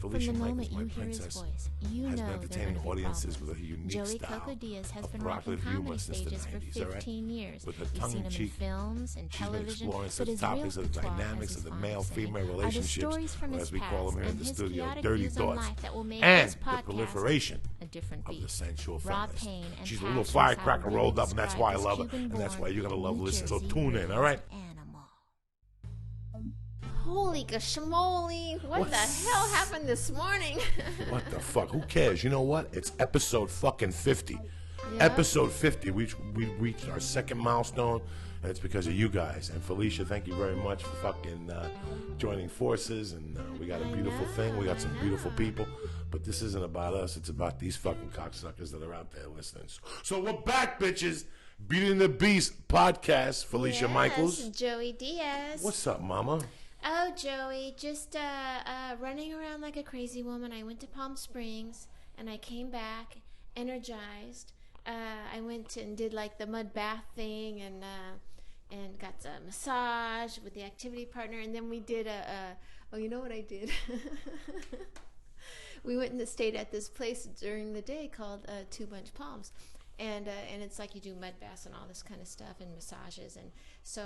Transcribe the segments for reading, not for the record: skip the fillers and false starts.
Felicia Michaels, my princess, has been entertaining audiences with a unique Joey style Coco Diaz has of been rocking provocative humor comedy since the stages for 90s, all right? 15 years. With her We've seen him in tongue-in-cheek, films and she's been television, exploring but such his topics real of the patois, dynamics as of the his fond to male-female say, are the relationships, stories from or his as we call them past here in and the his studio, chaotic dirty views on thoughts, life that will make and this the podcast proliferation a different of the beast. sensual Raw feminist. pain and She's a little passion is how I firecracker really rolled up, and that's why I describe love her, this and that's why Cuban-born you're going to love New listening. So Jersey tune in, all right? animal. Holy gashmoli, what the hell happened this morning? What the fuck? Who cares? You know what? It's episode fucking 50. Yeah. Episode 50. We reached our second milestone, and it's because of you guys. And Felicia, thank you very much for fucking joining forces. And we got a beautiful thing. We got some beautiful people. But this isn't about us. It's about these fucking cocksuckers that are out there listening. So we're back, bitches. Beating the Beast podcast. Felicia Michaels. Joey Diaz. What's up, mama? Oh, Joey, just running around like a crazy woman. I went to Palm Springs, and I came back energized. I went and did like the mud bath thing, and got a massage with the activity partner, and then we did oh, you know what I did? We went and stayed at this place during the day called Two Bunch Palms. And it's like you do mud baths and all this kind of stuff and massages. And so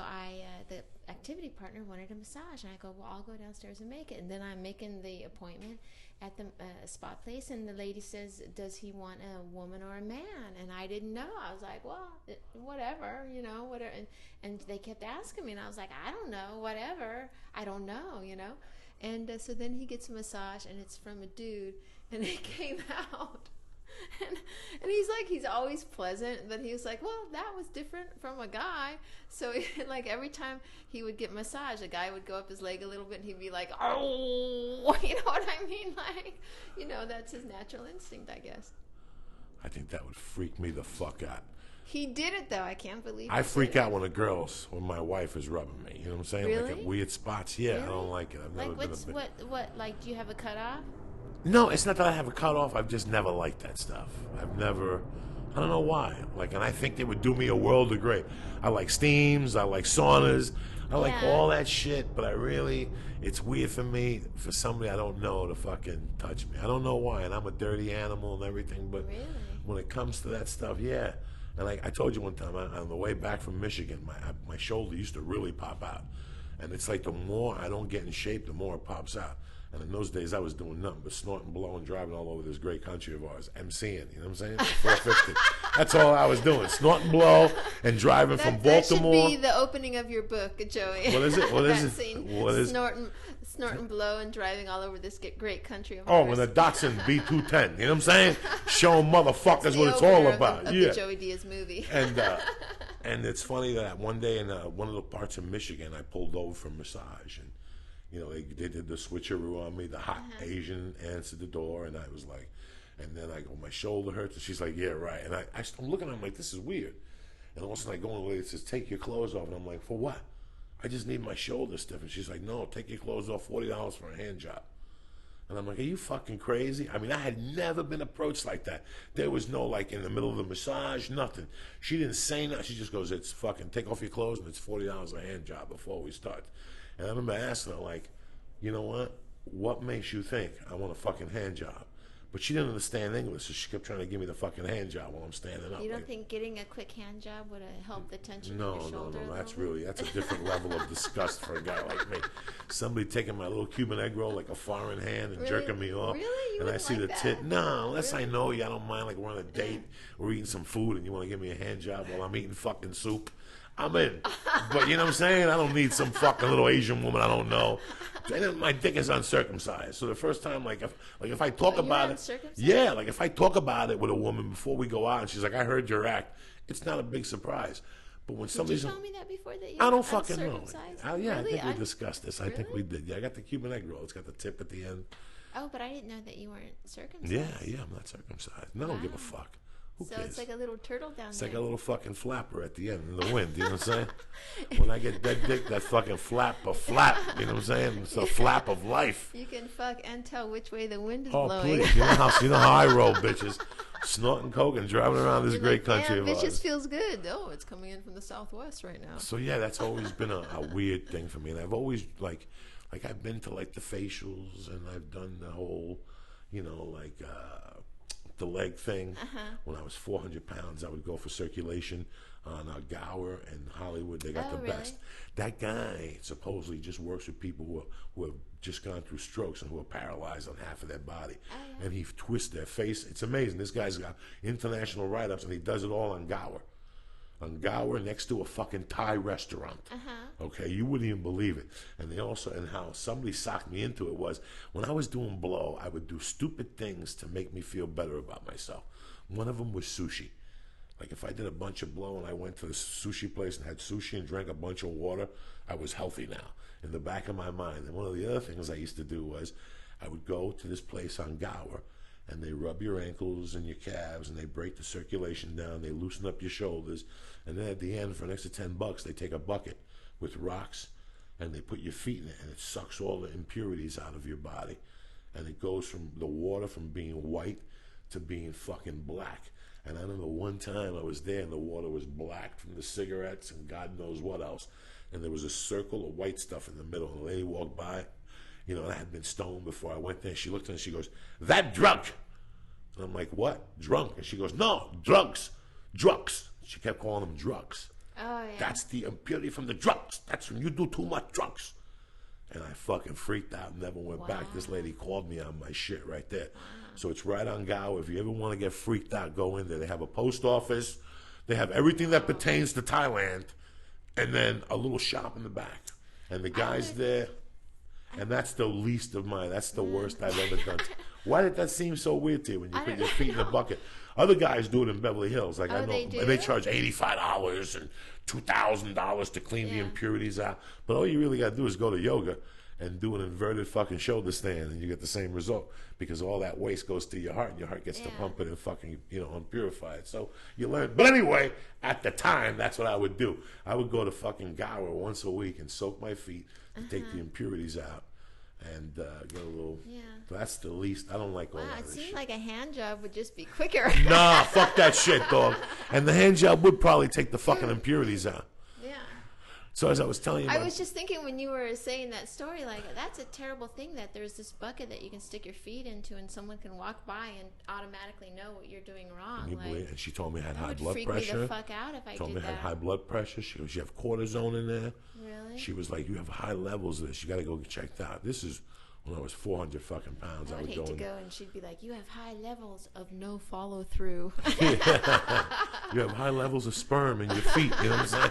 the activity partner wanted a massage. And I go, well, I'll go downstairs and make it. And then I'm making the appointment at the spa place. And the lady says, does he want a woman or a man? And I didn't know. I was like, well, whatever, whatever. And they kept asking me. And I was like, I don't know, whatever. I don't know, And so then he gets a massage, and it's from a dude. And it came out. And he's always pleasant, but he was like, well, that was different from a guy. So like every time he would get massage, a guy would go up his leg a little bit, and he'd be like, oh, you know what I mean? Like, that's his natural instinct, I guess. I think that would freak me the fuck out. He did it though. I can't believe. I freak out when my wife is rubbing me. You know what I'm saying? Really? Like at weird spots. Yeah, Really? I don't like it. I've never Like been what? Like, do you have a cutoff? No, it's not that I have a cutoff. I've just never liked that stuff. I don't know why. Like, and I think they would do me a world of great. I like steams. I like saunas. I like all that shit. But it's weird for me, for somebody I don't know to fucking touch me. I don't know why. And I'm a dirty animal and everything. But when it comes to that stuff, yeah. And I told you one time, on the way back from Michigan, my shoulder used to really pop out. And it's like the more I don't get in shape, the more it pops out. And in those days, I was doing nothing but snorting, blowing, driving all over this great country of ours, MCing, you know what I'm saying? 450. That's all I was doing, snorting, blow, and driving from Baltimore. That should be the opening of your book, Joey. What is it? What is it? Scene. What is Snorting, blow, and driving all over this great country of ours. ours. Oh, in the Datsun B210, you know what I'm saying? Showing motherfuckers what it's all about. Of the Joey Diaz movie. And it's funny that one day in one of the parts of Michigan, I pulled over for a massage, and they did the switcheroo on me. The hot Asian answered the door, and I was like, and then I go, my shoulder hurts, and she's like, yeah, right. And I'm looking at her, I'm like, this is weird. And all of a sudden I go in the lady says, take your clothes off, and I'm like, for what? I just need my shoulder stiff. And she's like, no, take your clothes off, $40 for a hand job. And I'm like, are you fucking crazy? I mean, I had never been approached like that. There was no, like, in the middle of the massage, nothing. She didn't say nothing. She just goes, it's fucking, take off your clothes, and it's $40 a hand job before we start. And I remember asking her, like, you know what makes you think I want a fucking hand job? But she didn't understand English, so she kept trying to give me the fucking hand job while I'm standing up. You don't think getting a quick hand job would have helped the tension in your shoulder? No, that's a different level of disgust for a guy like me. Somebody taking my little Cuban egg roll like a foreign hand and jerking me off. Really? And I see the tit. No, unless I know you, I don't mind. Like we're on a date, we're eating some food, and you want to give me a hand job while I'm eating fucking soup. I'm in. But you know what I'm saying? I don't need some fucking little Asian woman I don't know. And my dick is uncircumcised. So the first time, like if I talk about it, yeah, like if I talk about it with a woman before we go out, and she's like, I heard your act, it's not a big surprise. But when somebody's, did you tell me that before that you I don't fucking know. Yeah, really? I think we discussed this. I think we did. Yeah, I got the Cuban egg roll. It's got the tip at the end. Oh, but I didn't know that you weren't circumcised. Yeah, I'm not circumcised. I don't give a fuck. Who cares? It's like a little turtle down there. It's like a little fucking flapper at the end in the wind. You know what I'm saying? When I get dead dick, that fucking flap. You know what I'm saying? It's a flap of life. You can fuck and tell which way the wind is blowing. Oh, please. You know how I roll, bitches. Snorting coke and driving around this great country of ours. Bitches feels good. Oh, it's coming in from the southwest right now. So, yeah, that's always been a weird thing for me. And I've always, like, like I've been to like the facials and I've done the whole, you know, like the leg thing. When I was 400 pounds, I would go for circulation on Gower and Hollywood. They got the best. That guy supposedly just works with people who have just gone through strokes and who are paralyzed on half of their body. And he twists their face. It's amazing. This guy's got international write-ups, and he does it all on Gower. On Gower, next to a fucking Thai restaurant. Okay, you wouldn't even believe it. And they also, and how somebody socked me into it was, when I was doing blow, I would do stupid things to make me feel better about myself. One of them was sushi. Like if I did a bunch of blow and I went to the sushi place and had sushi and drank a bunch of water, I was healthy now, in the back of my mind. And one of the other things I used to do was, I would go to this place on Gower, and they rub your ankles and your calves, and they break the circulation down, they loosen up your shoulders, and then at the end, for an extra $10, they take a bucket with rocks, and they put your feet in it, and it sucks all the impurities out of your body, and it goes from the water from being white to being fucking black. And I remember one time I was there, and the water was black from the cigarettes and God knows what else, and there was a circle of white stuff in the middle, and a lady walked by, you know, and I had been stoned before I went there. She looked at me and she goes, "That drunk." And I'm like, "What? Drunk?" And she goes, "No, drugs. Drugs." She kept calling them drugs. Oh, yeah. That's the impurity from the drugs. That's when you do too much drugs. And I fucking freaked out and never went back. This lady called me on my shit right there. So it's right on Gower. If you ever want to get freaked out, go in there. They have a post office. They have everything that pertains to Thailand. And then a little shop in the back. And the guy's there. And that's the least of mine. That's the worst I've ever done. Why did that seem so weird to you when you put your feet in a bucket? Other guys do it in Beverly Hills. Like I know, they charge $85 and $2,000 to clean the impurities out. But all you really got to do is go to yoga and do an inverted fucking shoulder stand, and you get the same result, because all that waste goes to your heart, and your heart gets to pump it and fucking, you know, unpurify it. So you learn. But anyway, at the time, that's what I would do. I would go to fucking Gower once a week and soak my feet to take the impurities out. And get a little. That's the least. I don't like all that. It seemed like a hand job would just be quicker. Nah, fuck that shit, dog. And the hand job would probably take the fucking impurities out. Yeah. So as I was telling you, I was just thinking when you were saying that story, like that's a terrible thing that there's this bucket that you can stick your feet into, and someone can walk by and automatically know what you're doing wrong. And she told me I had high blood freak pressure. Me the fuck out if I told did me I had high blood pressure. She goes, "You have cortisone in there." Really? She was like, "You have high levels of this. You got to go get checked out." This is when I was 400 fucking pounds. I would hate to go, and she'd be like, "You have high levels of no follow through." You have high levels of sperm in your feet. You know what I'm saying?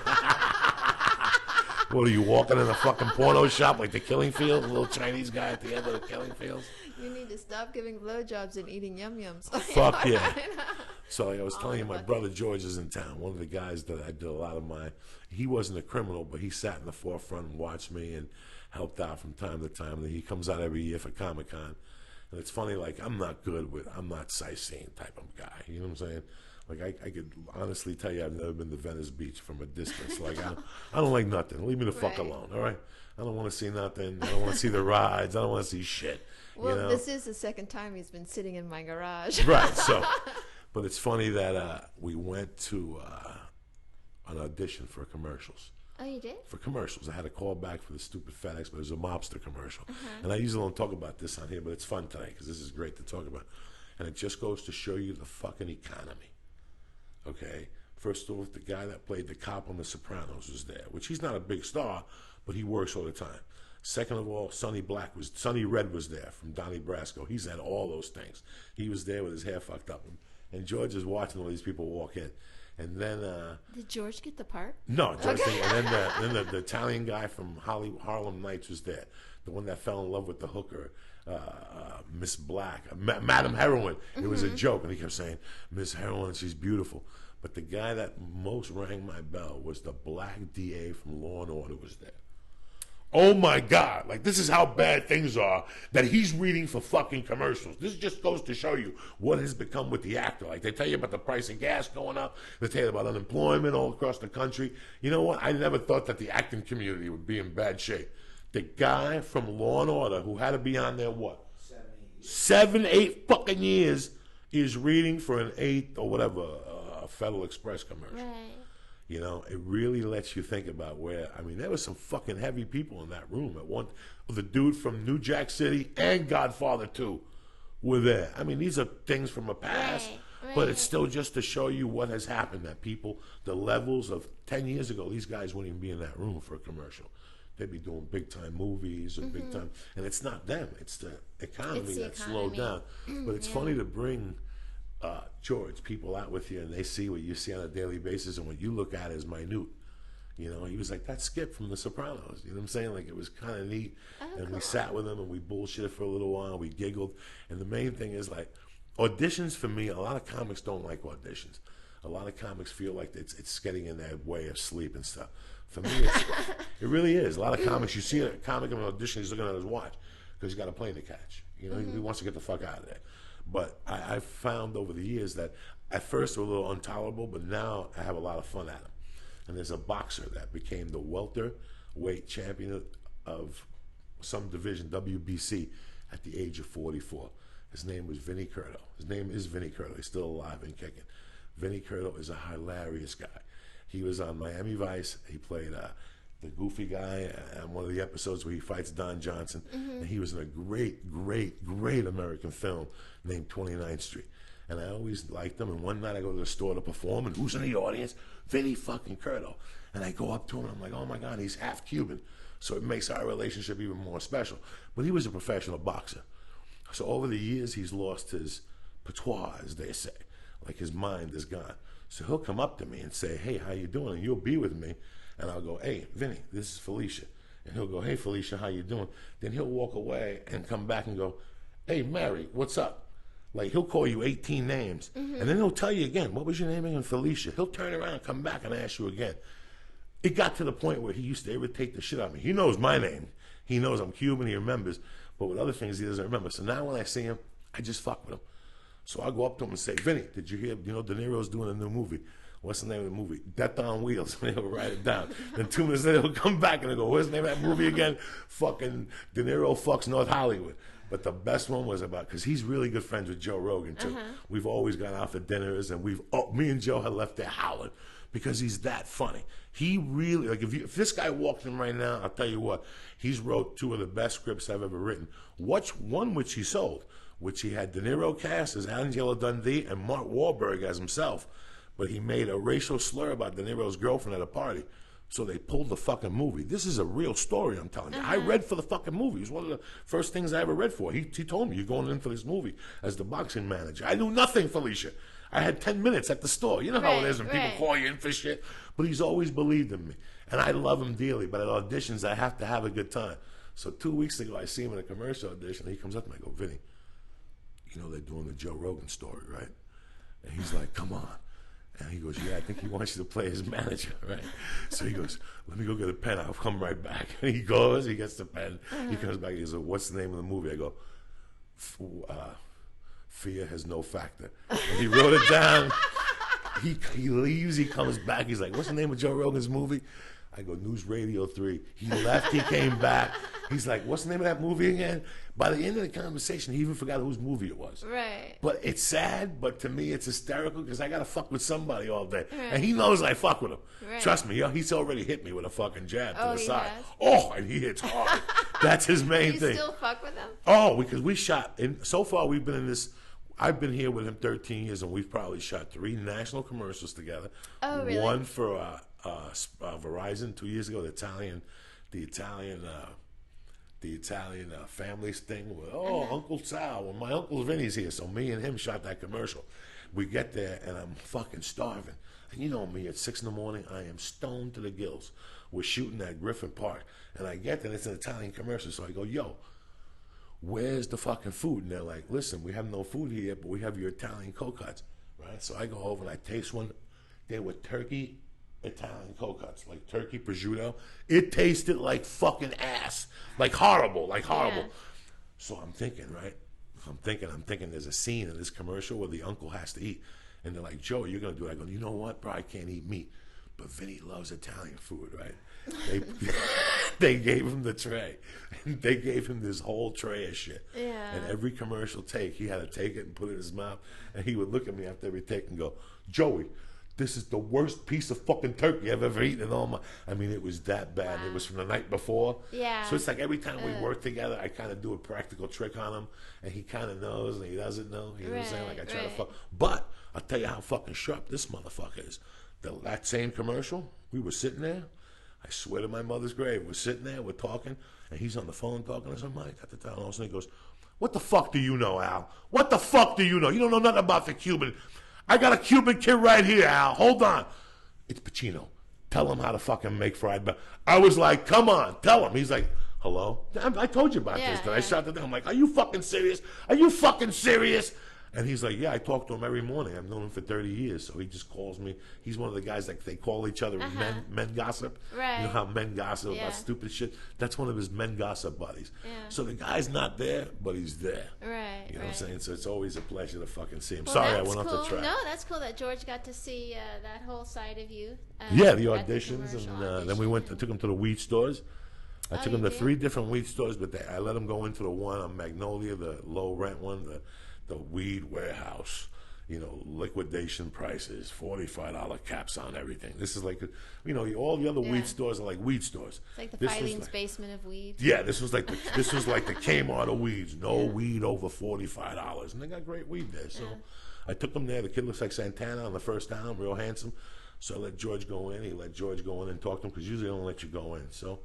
What are you walking in a fucking porno shop like the Killing Field? The little Chinese guy at the end of the Killing Fields. You need to stop giving blowjobs and eating yum-yums. Fuck yeah. So like I was telling you, my brother George is in town. One of the guys that I did a lot of he wasn't a criminal, but he sat in the forefront and watched me and helped out from time to time. And he comes out every year for Comic-Con. And it's funny, like, I'm not sightseeing type of guy. You know what I'm saying? Like, I could honestly tell you I've never been to Venice Beach from a distance. Like, I don't like nothing. Leave me the fuck alone, all right? I don't want to see nothing. I don't want to see the rides. I don't want to see shit. Well, you know? This is the second time he's been sitting in my garage. Right, so. But it's funny that we went to an audition for commercials. Oh, you did? For commercials. I had a call back for the stupid FedEx, but it was a mobster commercial. And I usually don't talk about this on here, but it's fun today because this is great to talk about. And it just goes to show you the fucking economy. Okay? First of all, the guy that played the cop on The Sopranos was there, which he's not a big star, but he works all the time. Second of all, Sonny Red was there from Donnie Brasco. He's had all those things. He was there with his hair fucked up. And George is watching all these people walk in. And then did George get the part? No, George didn't. And then the Italian guy from Harlem Nights was there, the one that fell in love with the hooker, Miss Black, Madam Heroin. It was a joke, and he kept saying Miss Heroin, she's beautiful. But the guy that most rang my bell was the black DA from Law and Order was there. Oh my God, like this is how bad things are that he's reading for fucking commercials. This just goes to show you what has become with the actor. Like they tell you about the price of gas going up, they tell you about unemployment all across the country. You know what? I never thought that the acting community would be in bad shape. The guy from Law and Order who had to be on there, what? 7, 8 fucking years is reading for an 8th or whatever, Federal Express commercial. Right. You know, it really lets you think about where, I mean, there was some fucking heavy people in that room. At one, the dude from New Jack City and Godfather 2 were there. I mean, these are things from a past, but it's still just to show you what has happened, that people, the levels of 10 years ago, these guys wouldn't even be in that room for a commercial. They'd be doing big time movies or big time, and it's not them, it's the economy that slowed down. But it's funny to bring George, people out with you, and they see what you see on a daily basis, and what you look at is minute. You know, he was like, that's Skip from The Sopranos. You know what I'm saying? Like, it was kind of neat. And we sat with him, and we bullshitted for a little while, we giggled. And the main thing is, like, auditions for me, a lot of comics don't like auditions. A lot of comics feel like it's getting in their way of sleep and stuff. For me, it really is. A lot of comics, you see a comic in an audition, he's looking at his watch because he's got a plane to catch. You know, he wants to get the fuck out of there. But I've found over the years that at first they were a little intolerable, but now I have a lot of fun at them. And there's a boxer that became the welterweight champion of some division, WBC, at the age of 44. His name was Vinny Curto. His name is Vinny Curto. He's still alive and kicking. Vinny Curto is a hilarious guy. He was on Miami Vice. He played the goofy guy on one of the episodes where he fights Don Johnson. And he was in a great, great, great American film named 29th Street. And I always liked him. And one night I go to the store to perform, and who's in the audience? Vinny fucking Curto. And I go up to him, and I'm like, oh my God, he's half Cuban. So it makes our relationship even more special. But he was a professional boxer. So over the years, he's lost his patois, as they say. Like, his mind is gone. So he'll come up to me and say, hey, how you doing? And you'll be with me. And I'll go, hey, Vinny, this is Felicia. And he'll go, hey, Felicia, how you doing? Then he'll walk away and come back and go, hey, Mary, what's up? Like, he'll call you 18 names. And then he'll tell you again, what was your name again? Felicia. He'll turn around and come back and ask you again. It got to the point where he used to irritate the shit out of me. He knows my name. He knows I'm Cuban. He remembers. But with other things, he doesn't remember. So now when I see him, I just fuck with him. So I go up to him and say, Vinny, did you hear, De Niro's doing a new movie. What's the name of the movie? Death on Wheels. And he'll write it down. Then 2 minutes later, he'll come back and he'll go, what's the name of that movie again? Fucking De Niro fucks North Hollywood. But the best one was about, because he's really good friends with Joe Rogan, too. We've always gone out for dinners, and me and Joe had left there howling because he's that funny. He really, like, if this guy walked in right now, I'll tell you what, he's wrote 2 of the best scripts I've ever written. One which he sold, which he had De Niro cast as Angela Dundee and Mark Wahlberg as himself. But he made a racial slur about De Niro's girlfriend at a party. So they pulled the fucking movie. This is a real story, I'm telling you. I read for the fucking movie. It was one of the first things I ever read for. He told me, you're going in for this movie as the boxing manager. I knew nothing, Felicia. I had 10 minutes at the store. You know how it is when people call you in for shit. But he's always believed in me. And I love him dearly. But at auditions, I have to have a good time. So 2 weeks ago, I see him in a commercial audition. He comes up to me. I go, Vinny, you know they're doing the Joe Rogan story, right? And he's like, come on. And he goes, yeah, I think he wants you to play his manager, right? So he goes, let me go get a pen. I'll come right back. And he goes, he gets the pen. He comes back. He goes, what's the name of the movie? I go, Fear Has No Factor. And he wrote it down. He leaves. He comes back. He's like, what's the name of Joe Rogan's movie? I go, News Radio 3. He left. He came back. He's like, what's the name of that movie again? By the end of the conversation, he even forgot whose movie it was. Right. But it's sad, but to me, it's hysterical because I got to fuck with somebody all day. Right. And he knows I fuck with him. Right. Trust me, he's already hit me with a fucking jab to the side. Has? Oh, and he hits hard. That's his main thing. You still fuck with him? Oh, because we shot, so far we've been in this, I've been here with him 13 years, and we've probably shot 3 national commercials together. Oh, really? One for Verizon 2 years ago, the Italian families thing with, Uncle Sal, when my Uncle Vinny's here. So me and him shot that commercial. We get there, and I'm fucking starving. And you know me, at 6 in the morning, I am stoned to the gills. We're shooting at Griffin Park. And I get there, and it's an Italian commercial. So I go, yo, where's the fucking food? And they're like, listen, we have no food here, but we have your Italian cold cuts. Right? So I go over, and I taste one. They were turkey Italian cold cuts, like turkey prosciutto. It tasted like fucking ass, like horrible. Yeah. So I'm thinking, right? I'm thinking there's a scene in this commercial where the uncle has to eat. And they're like, Joe, you're going to do it. I go, you know what, bro, I can't eat meat. But Vinny loves Italian food, right? They gave him the tray. And they gave him this whole tray of shit. Yeah. And every commercial take, he had to take it and put it in his mouth. And he would look at me after every take and go, Joey, this is the worst piece of fucking turkey I've ever eaten in all my... I mean, it was that bad. Wow. It was from the night before. Yeah. So it's like every time we work together, I kind of do a practical trick on him, and he kind of knows, and he doesn't know. You know what I'm saying? Like, I try to fuck... But I'll tell you how fucking sharp this motherfucker is. That same commercial, we were sitting there. I swear to my mother's grave, we're sitting there, we're talking, and he's on the phone talking to somebody. And all of a sudden he goes, what the fuck do you know, Al? What the fuck do you know? You don't know nothing about the Cuban. I got a Cuban kid right here, Al. Hold on. It's Pacino. Tell him how to fucking make fried bell. I was like, come on, tell him. He's like, hello? I told you about this. Then I shouted at him. I'm like, are you fucking serious? Are you fucking serious? And he's like, yeah, I talk to him every morning. I've known him for 30 years. So he just calls me. He's one of the guys that they call each other men gossip. Right. You know how men gossip about stupid shit? That's one of his men gossip buddies. Yeah. So the guy's not there, but he's there. Right. You know what I'm saying? So it's always a pleasure to fucking see him. Well, sorry I went off the track. No, that's cool that George got to see that whole side of you. Yeah, the auditions. And then we went, I took him to the weed stores. I took him to 3 different weed stores, but I let him go into the one on Magnolia, the low rent one, the weed warehouse, you know, liquidation prices, $45 caps on everything. This is like, you know, all the other weed stores are like weed stores. It's like the Filene's basement of weeds. Yeah, this was like the Kmart of weeds. No weed over $45, and they got great weed there. So I took him there. The kid looks like Santana on the first down, real handsome. So I let George go in. He let George go in and talk to him because usually they don't let you go in. So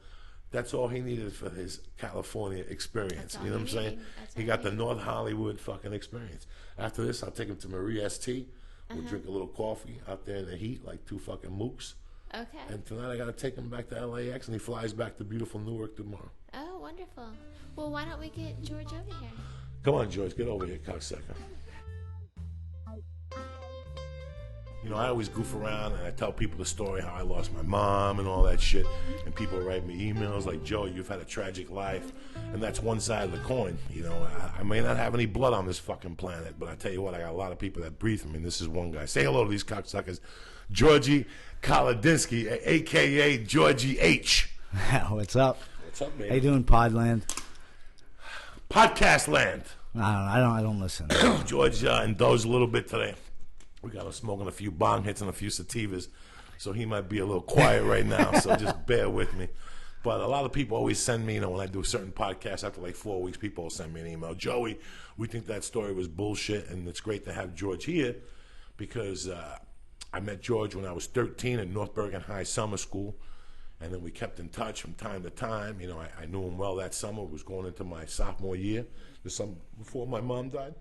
that's all he needed for his California experience. You know what I'm saying? He got the North Hollywood fucking experience. After this, I'll take him to Marie ST. We'll drink a little coffee out there in the heat like 2 fucking mooks. Okay. And tonight I got to take him back to LAX, and he flies back to beautiful Newark tomorrow. Oh, wonderful. Well, why don't we get George over here? Come on, George. Get over here, cocksucker. You know, I always goof around and I tell people the story how I lost my mom and all that shit. And people write me emails like, Joe, you've had a tragic life. And that's one side of the coin. You know, I may not have any blood on this fucking planet, but I tell you what, I got a lot of people that breathe for me. And this is one guy. Say hello to these cocksuckers. Georgie Kolodinsky, a.k.a. Georgie H. What's up? What's up, man? How you doing, Podland? Podcast land. I don't listen. George indulged a little bit today. We got him smoking a few bong hits and a few sativas, so he might be a little quiet right now, so just bear with me. But a lot of people always send me, you know, when I do certain podcasts, after like 4 weeks, people will send me an email. Joey, we think that story was bullshit, and it's great to have George here because I met George when I was 13 at North Bergen High Summer School, and then we kept in touch from time to time. You know, I knew him well that summer. It was going into my sophomore year, the summer before my mom died.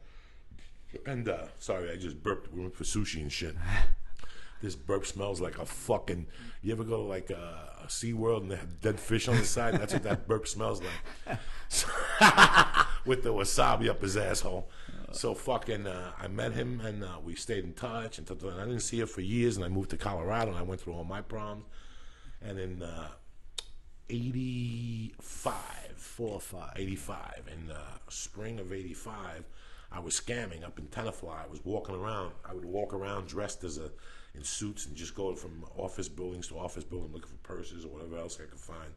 And, sorry, I just burped. We went for sushi and shit. This burp smells like a fucking... You ever go to, like, a SeaWorld and they have dead fish on the side? That's what that burp smells like. With the wasabi up his asshole. So, fucking, I met him, and we stayed in touch. And I didn't see her for years, and I moved to Colorado, and I went through all my problems. And in 85, 85, in spring of 85... I was scamming up in Tenafly. I was walking around. I would walk around dressed in suits and just go from office buildings to office building looking for purses or whatever else I could find.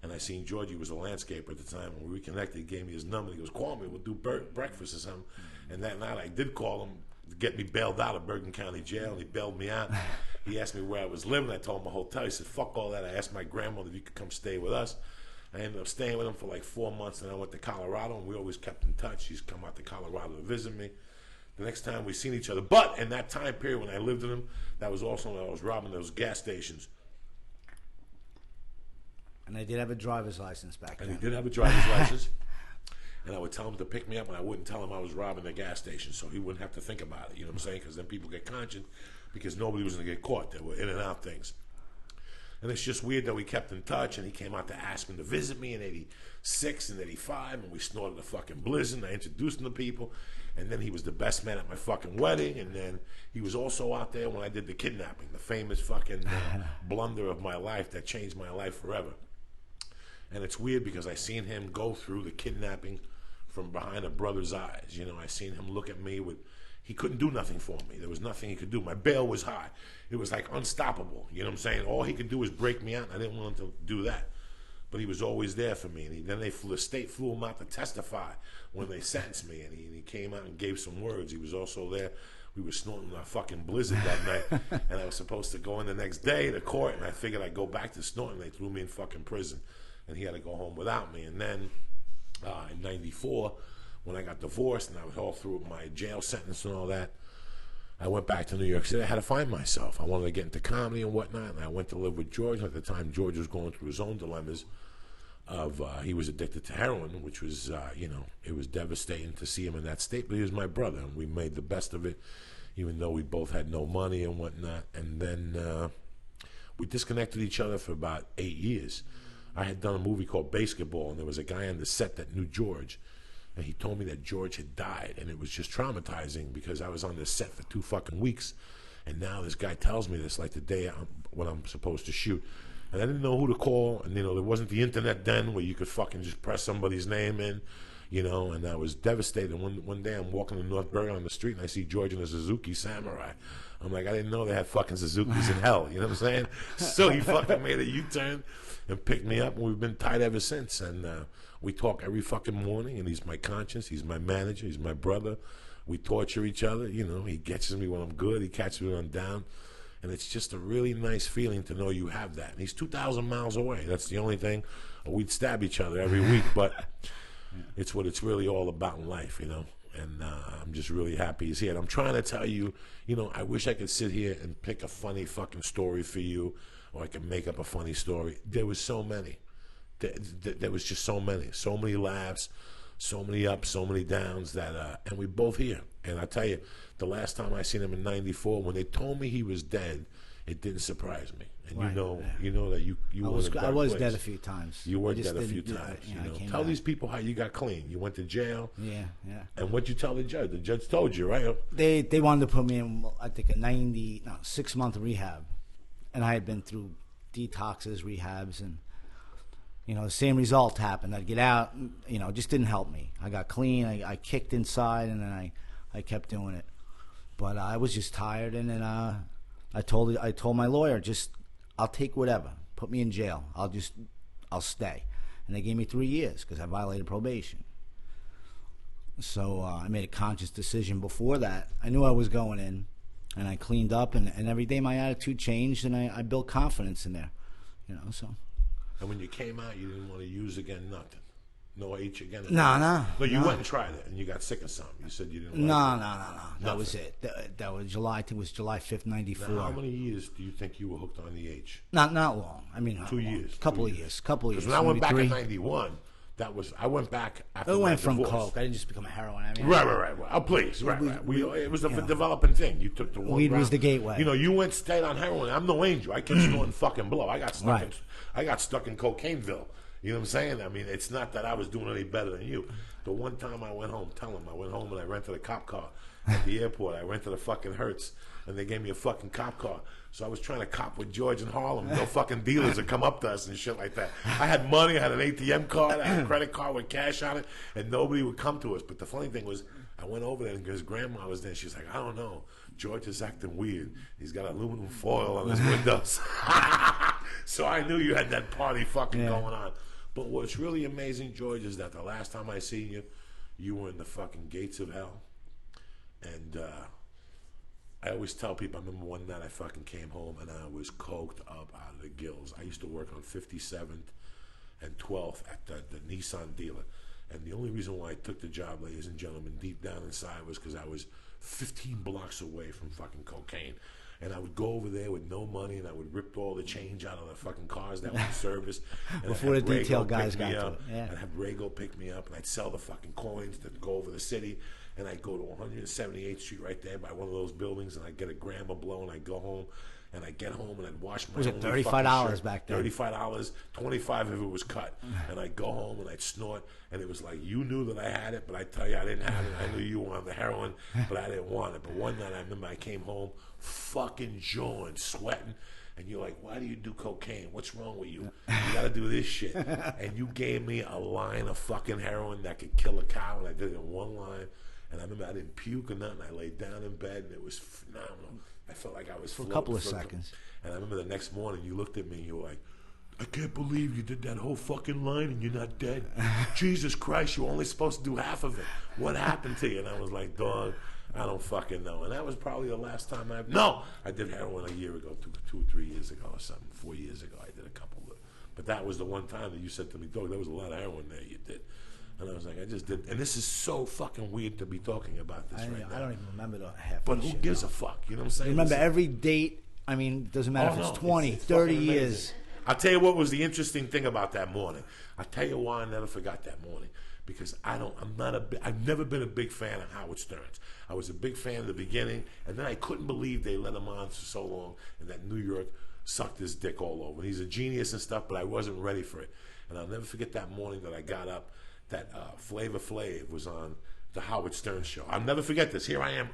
And I seen Georgie, he was a landscaper at the time. When we reconnected, he gave me his number. He goes, call me. We'll do breakfast or something. And that night I did call him to get me bailed out of Bergen County Jail, and he bailed me out. He asked me where I was living. I told him a hotel. He said, fuck all that. I asked my grandmother if you could come stay with us. I ended up staying with him for like 4 months, and I went to Colorado, and we always kept in touch. He's come out to Colorado to visit me. The next time we seen each other, but in that time period when I lived with him, that was also when I was robbing those gas stations. And I did have a driver's license back then. And he did have a driver's license. And I would tell him to pick me up, and I wouldn't tell him I was robbing the gas station, so he wouldn't have to think about it. You know what I'm saying? Because then people get conscious because nobody was going to get caught. They were in and out things. And it's just weird that we kept in touch, and he came out to Aspen to visit me in 86 and 85, and we snorted a fucking blizzard, and I introduced him to people, and then he was the best man at my fucking wedding, and then he was also out there when I did the kidnapping, the famous fucking blunder of my life that changed my life forever. And it's weird because I seen him go through the kidnapping from behind a brother's eyes. You know, I seen him look at me with... He couldn't do nothing for me. There was nothing he could do. My bail was high. It was like unstoppable. You know what I'm saying? All he could do was break me out, and I didn't want him to do that. but he was always there for me. And then the state flew him out to testify when they sentenced me, and he came out and gave some words. He was also there. We were snorting a fucking blizzard that night, and I was supposed to go in the next day to court, and I figured I'd go back to snorting. They threw me in fucking prison, and he had to go home without me. And then in '94, when I got divorced and I was all through my jail sentence and all that, I went back to New York City. I had to find myself. I wanted to get into comedy and whatnot, and I went to live with George. At the time, George was going through his own dilemmas of he was addicted to heroin, which was, it was devastating to see him in that state, but he was my brother, and we made the best of it, even though we both had no money and whatnot. And then we disconnected each other for about 8 years. I had done a movie called Basketball, and there was a guy on the set that knew George, and he told me that George had died, and it was just traumatizing because I was on this set for 2 fucking weeks, and now this guy tells me this like the day when I'm supposed to shoot, and I didn't know who to call, and there wasn't the internet then where you could fucking just press somebody's name in, and I was devastated. One day I'm walking in North Bergen on the street, and I see George in a Suzuki Samurai. I'm like, I didn't know they had fucking Suzukis in hell, you know what I'm saying? So he fucking made a U-turn and picked me up, and we've been tight ever since. And we talk every fucking morning, and he's my conscience, he's my manager, he's my brother. We torture each other, he catches me when I'm good, he catches me when I'm down. And it's just a really nice feeling to know you have that. And he's 2,000 miles away. That's the only thing. We'd stab each other every week, but it's what it's really all about in life, And I'm just really happy he's here. And I'm trying to tell you, I wish I could sit here and pick a funny fucking story for you, or I could make up a funny story. There was so many. There was just so many laughs, so many ups, so many downs that, and we both here. And I tell you, the last time I seen him in '94, when they told me he was dead, it didn't surprise me. And right. You know that you were in a dark I was place. dead a few times. You were dead a few times. Tell these people how you got clean. You went to jail. Yeah. And what'd you tell the judge? The judge told you, right? They wanted to put me in, I think, a 6-month rehab, and I had been through detoxes, rehabs, and the same result happened. I'd get out, it just didn't help me. I got clean. I kicked inside, and then I kept doing it. But I was just tired, and then I told my lawyer, I'll take whatever. Put me in jail. I'll stay. And they gave me 3 years because I violated probation. So I made a conscious decision before that. I knew I was going in, and I cleaned up, and every day my attitude changed, and I built confidence in there, so. And when you came out, you didn't want to use again, nothing. No H again? No. No, you went and tried it, and you got sick of something. You said you didn't No. like it. That was it. That was July. I think it was July 5th, '94. Now, how many years do you think you were hooked on the H? Not long. I mean, 2 years. Couple of years. Because when I went back in '91, I went back after It my went from divorce. coke. I didn't just become a heroin. I mean, Right. Oh, please. Right. It was a developing thing. You took the one weed round. was the gateway. You went straight on heroin. I'm no angel. I kept snorting fucking blow. I got stuck in Cocaineville. You know what I'm saying? I mean, it's not that I was doing any better than you. The one time I went home, I went home and I rented a cop car at the airport. I rented a fucking Hertz, and they gave me a fucking cop car. So I was trying to cop with George in Harlem. No fucking dealers would come up to us and shit like that. I had money. I had an ATM card. I had a credit card with cash on it, and nobody would come to us. But the funny thing was, I went over there, and his grandma was there. She's like, I don't know. George is acting weird. He's got aluminum foil on his windows. So I knew you had that party fucking going on. But what's really amazing, George, is that the last time I seen you, you were in the fucking gates of hell. And I always tell people, I remember one night I fucking came home and I was coked up out of the gills. I used to work on 57th and 12th at the Nissan dealer. And the only reason why I took the job, ladies and gentlemen, deep down inside was because I was 15 blocks away from fucking cocaine. And I would go over there with no money, and I would rip all the change out of the fucking cars that were serviced. Before the detail guys got to it. Yeah. I'd have Rago pick me up, and I'd sell the fucking coins to go over the city. And I'd go to 178th Street right there by one of those buildings, and I'd get a gram of blow, and I'd go home. And I'd get home, and I'd wash my Was it $35 back then? $35, $25 if it was cut. And I'd go home, and I'd snort. And it was like, you knew that I had it, but I tell you, I didn't have it. I knew you were on the heroin, but I didn't want it. But one night, I remember I came home fucking jawing, sweating. And you're like, why do you do cocaine? What's wrong with you? You got to do this shit. And you gave me a line of fucking heroin that could kill a cow, and I did it in one line. And I remember I didn't puke or nothing. I laid down in bed, and it was phenomenal. I felt like I was for a couple of seconds. And I remember the next morning, you looked at me, and you were like, I can't believe you did that whole fucking line and you're not dead. Jesus Christ, you're only supposed to do half of it. What happened to you? And I was like, dog, I don't fucking know. And that was probably the last time I did heroin a year ago, 2 or 3 years ago or something. 4 years ago, I did a couple of it. But that was the one time that you said to me, dog, there was a lot of heroin there you did. And I was like, I just did. And this is so fucking weird to be talking about this right now. I don't even remember the half. But who gives a fuck? You know what I'm saying? Remember every date. I mean, doesn't matter if it's 20, it's 30 years. I'll tell you what was the interesting thing about that morning. I'll tell you why I never forgot that morning. Because I've never been a big fan of Howard Stern's. I was a big fan in the beginning, and then I couldn't believe they let him on for so long, and that New York sucked his dick all over. And he's a genius and stuff, but I wasn't ready for it. And I'll never forget that morning that I got up, that Flavor Flav was on the Howard Stern show. I'll never forget this. Here I am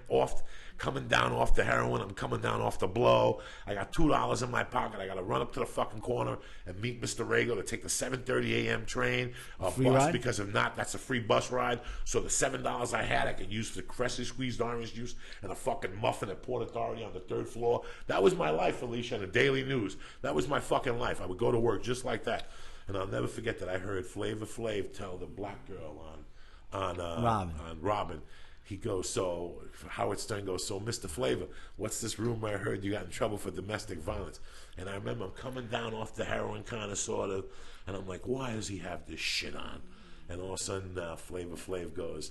coming down off the heroin. I'm coming down off the blow. I got $2 in my pocket. I got to run up to the fucking corner and meet Mr. Rago to take the 7:30 a.m. train bus ride? Because if not, that's a free bus ride. So the $7 I had, I could use for freshly squeezed orange juice and a fucking muffin at Port Authority on the 3rd floor. That was my life, Alicia, in the Daily News. That was my fucking life. I would go to work just like that. And I'll never forget that I heard Flavor Flav tell the black girl on Robin. He goes, so Howard Stern goes, so Mr. Flavor, what's this rumor I heard you got in trouble for domestic violence? And I remember I'm coming down off the heroin kind of sort of, and I'm like, why does he have this shit on? And all of a sudden Flavor Flav goes,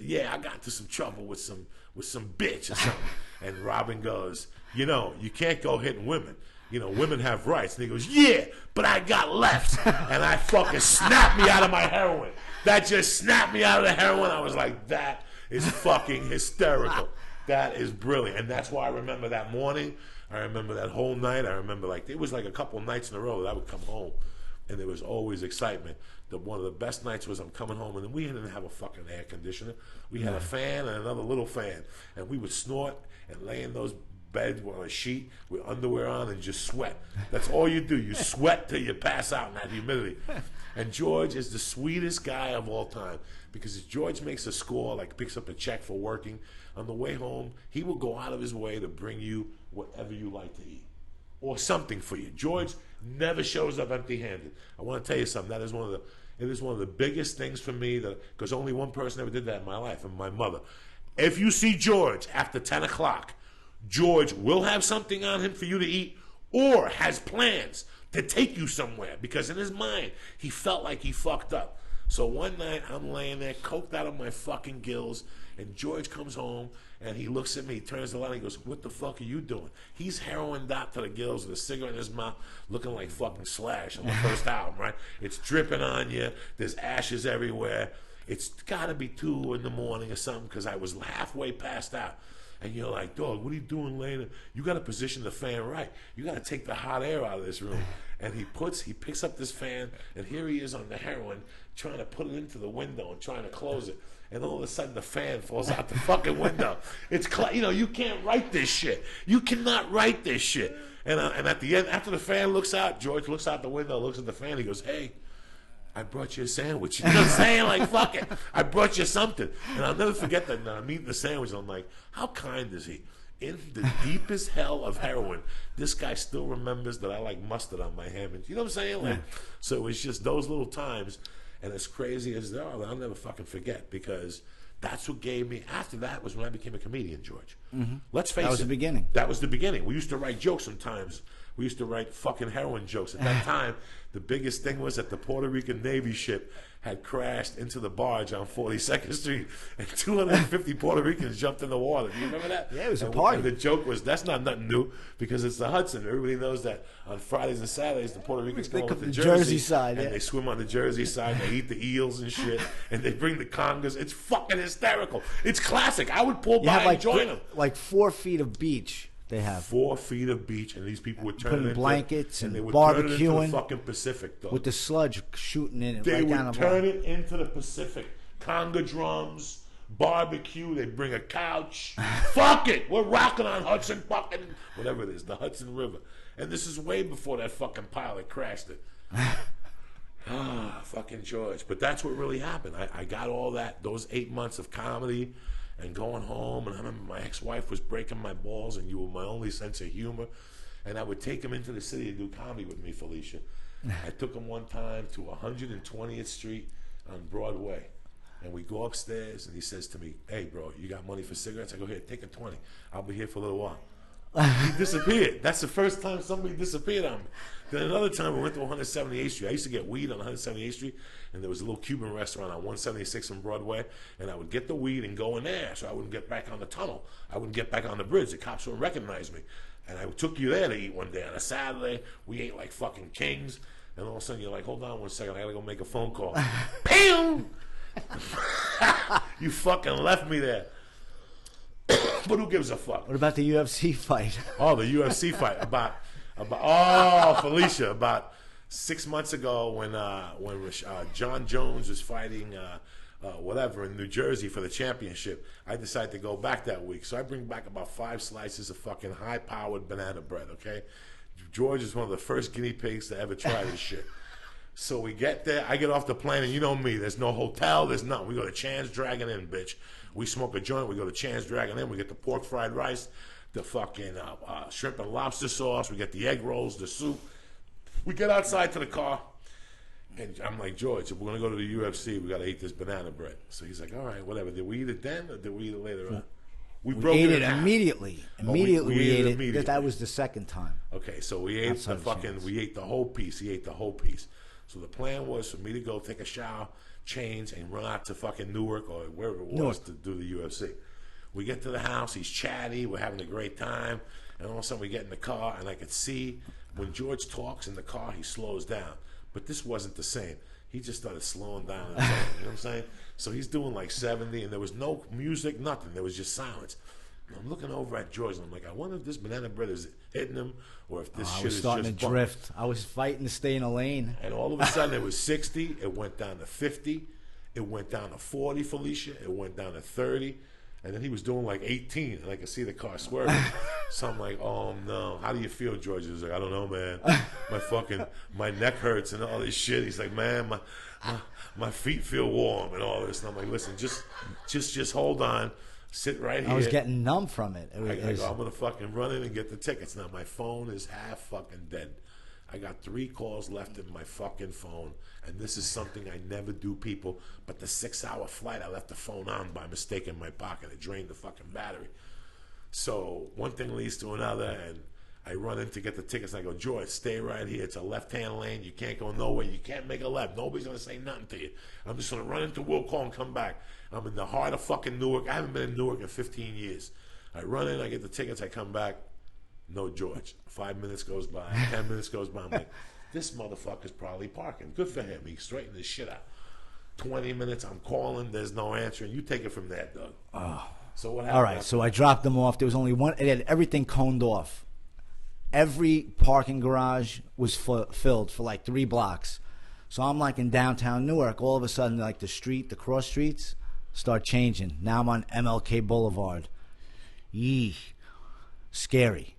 yeah, I got into some trouble with some bitch or something. And Robin goes, you can't go hitting women. Women have rights. And he goes, yeah, but I got left. And I fucking snapped me out of my heroin. That just snapped me out of the heroin. I was like, that is fucking hysterical. That is brilliant. And that's why I remember that morning. I remember that whole night. I remember it was like a couple of nights in a row that I would come home. And there was always excitement. One of the best nights was I'm coming home, and we didn't have a fucking air conditioner. We had a fan and another little fan. And we would snort and lay in those bed on a sheet with underwear on and just sweat. That's all you do. You sweat till you pass out in that humidity. And George is the sweetest guy of all time, because if George makes a score, like picks up a check for working, on the way home, he will go out of his way to bring you whatever you like to eat or something for you. George never shows up empty-handed. I want to tell you something. It is one of the biggest things for me, because only one person ever did that in my life, and my mother. If you see George after 10 o'clock, George will have something on him for you to eat, or has plans to take you somewhere, because in his mind, he felt like he fucked up. So one night, I'm laying there, coked out of my fucking gills, and George comes home, and he looks at me, he turns the light, and he goes, what the fuck are you doing? He's heroined out to the gills with a cigarette in his mouth, looking like fucking Slash on the first album, right? It's dripping on you, there's ashes everywhere. It's gotta be 2 in the morning or something, because I was halfway passed out. And you're like, dog, what are you doing later? You got to position the fan right. You got to take the hot air out of this room. And he picks up this fan, and here he is on the heroin, trying to put it into the window and trying to close it. And all of a sudden, the fan falls out the fucking window. It's you can't write this shit. You cannot write this shit. And at the end, after the fan looks out, George looks out the window, looks at the fan, he goes, hey, I brought you a sandwich. You know what I'm saying? Like, fuck it. I brought you something. And I'll never forget that. I'm eating the sandwich, and I'm like, how kind is he? In the deepest hell of heroin, this guy still remembers that I like mustard on my ham. You know what I'm saying? Like, so it's just those little times, and as crazy as they are, I'll never fucking forget, because that's what gave me, after that was when I became a comedian, George. Mm-hmm. Let's face it. That was the beginning. That was the beginning. We used to write jokes sometimes. We used to write fucking heroin jokes. At that time, the biggest thing was that the Puerto Rican Navy ship had crashed into the barge on 42nd Street, and 250 Puerto Ricans jumped in the water. Do you remember that? Yeah, it was a party. And the joke was, that's not nothing new, because it's the Hudson. Everybody knows that on Fridays and Saturdays, the Puerto Ricans come over to Jersey side, and they swim on the Jersey side, they eat the eels and shit, and they bring the congas. It's fucking hysterical. It's classic. I would pull by and join them. Like 4 feet of beach. They have 4 feet of beach, and these people would turn it into blankets and they would barbecuing turn it into the fucking Pacific, though. with the sludge shooting in it. They right down would the turn bar. it into the Pacific. Conga drums, barbecue. They bring a couch. Fuck it, we're rocking on Hudson fucking whatever it is, the Hudson River. And this is way before that fucking pilot crashed it. Fucking George. But that's what really happened. I got all that, those 8 months of comedy and going home, and I remember my ex-wife was breaking my balls, and you were my only sense of humor. And I would take him into the city to do comedy with me, Felicia. I took him one time to 120th Street on Broadway. And we go upstairs, and he says to me, "Hey, bro, you got money for cigarettes?" I go, "Here, take a 20. I'll be here for a little while." He disappeared. That's the first time somebody disappeared on me. Then another time we went to 178th Street. I used to get weed on 178th Street, and there was a little Cuban restaurant on 176 on Broadway, and I would get the weed and go in there so I wouldn't get back on the tunnel. I wouldn't get back on the bridge. The cops wouldn't recognize me. And I took you there to eat one day on a Saturday. We ate like fucking kings. And all of a sudden you're like, "Hold on one second, I gotta go make a phone call." Bam! You fucking left me there. But who gives a fuck? What about the UFC fight? Oh, the UFC fight. Felicia, about 6 months ago when John Jones was fighting whatever in New Jersey for the championship, I decided to go back that week. So I bring back about 5 slices of fucking high-powered banana bread, okay? George is one of the first guinea pigs to ever try this shit. So we get there. I get off the plane, and you know me. There's no hotel. There's nothing. We go to Chan's Dragon Inn, bitch. We smoke a joint. We go to Chan's Dragon Inn. We get the pork fried rice, the fucking shrimp and lobster sauce. We get the egg rolls, the soup. We get outside to the car, and I'm like, "George, if we're going to go to the UFC, we got to eat this banana bread." So he's like, "All right, whatever." Did we eat it then, or did we eat it later on? We broke ate it it in half. immediately. We ate it That immediately. was the second time. Okay, so we ate Outside the of fucking, Chan's. we ate the whole piece. He ate the whole piece. So the plan was for me to go take a shower, change, and run out to fucking Newark or wherever it was Newark. to do the UFC. We get to the house. He's chatty. We're having a great time. And all of a sudden we get in the car, and I could see when George talks in the car, he slows down. But this wasn't the same. He just started slowing down. You know what I'm saying? So he's doing like 70, and there was no music, nothing. There was just silence. And I'm looking over at George, and I'm like, I wonder if this banana bread is hitting him, or if this I shit was is starting just to drift. I was fighting to stay in a lane. And all of a sudden, it was 60. It went down to 50. It went down to 40, Felicia. It went down to 30. And then he was doing like 18, and I could see the car swerving. So I'm like, "Oh no, how do you feel, George?" He's like, "I don't know, man. My neck hurts and all this shit." He's like, "Man, my feet feel warm and all this." And I'm like, "Listen, just hold on, sit right here." I was getting numb from it. I go, "I'm gonna fucking run in and get the tickets." Now my phone is half fucking dead. I got 3 calls left in my fucking phone, and this is something I never do, people. But the 6-hour flight, I left the phone on by mistake in my pocket. It drained the fucking battery. So one thing leads to another, and I run in to get the tickets. And I go, "George, stay right here. It's a left-hand lane. You can't go nowhere. You can't make a left. Nobody's gonna say nothing to you. I'm just gonna run into Will Call and come back." I'm in the heart of fucking Newark. I haven't been in Newark in 15 years. I run in, I get the tickets, I come back. No George. 5 minutes goes by, 10 minutes goes by. I'm like, this motherfucker's probably parking. Good for him. He straightened his shit out. 20 minutes, I'm calling. There's no answer. And you take it from there, Doug. Oh. So what happened? All right, so I dropped them off. There was only one. It had everything coned off. Every parking garage was filled for like 3 blocks. So I'm like in downtown Newark. All of a sudden, like the cross streets start changing. Now I'm on MLK Boulevard. Yee. Scary.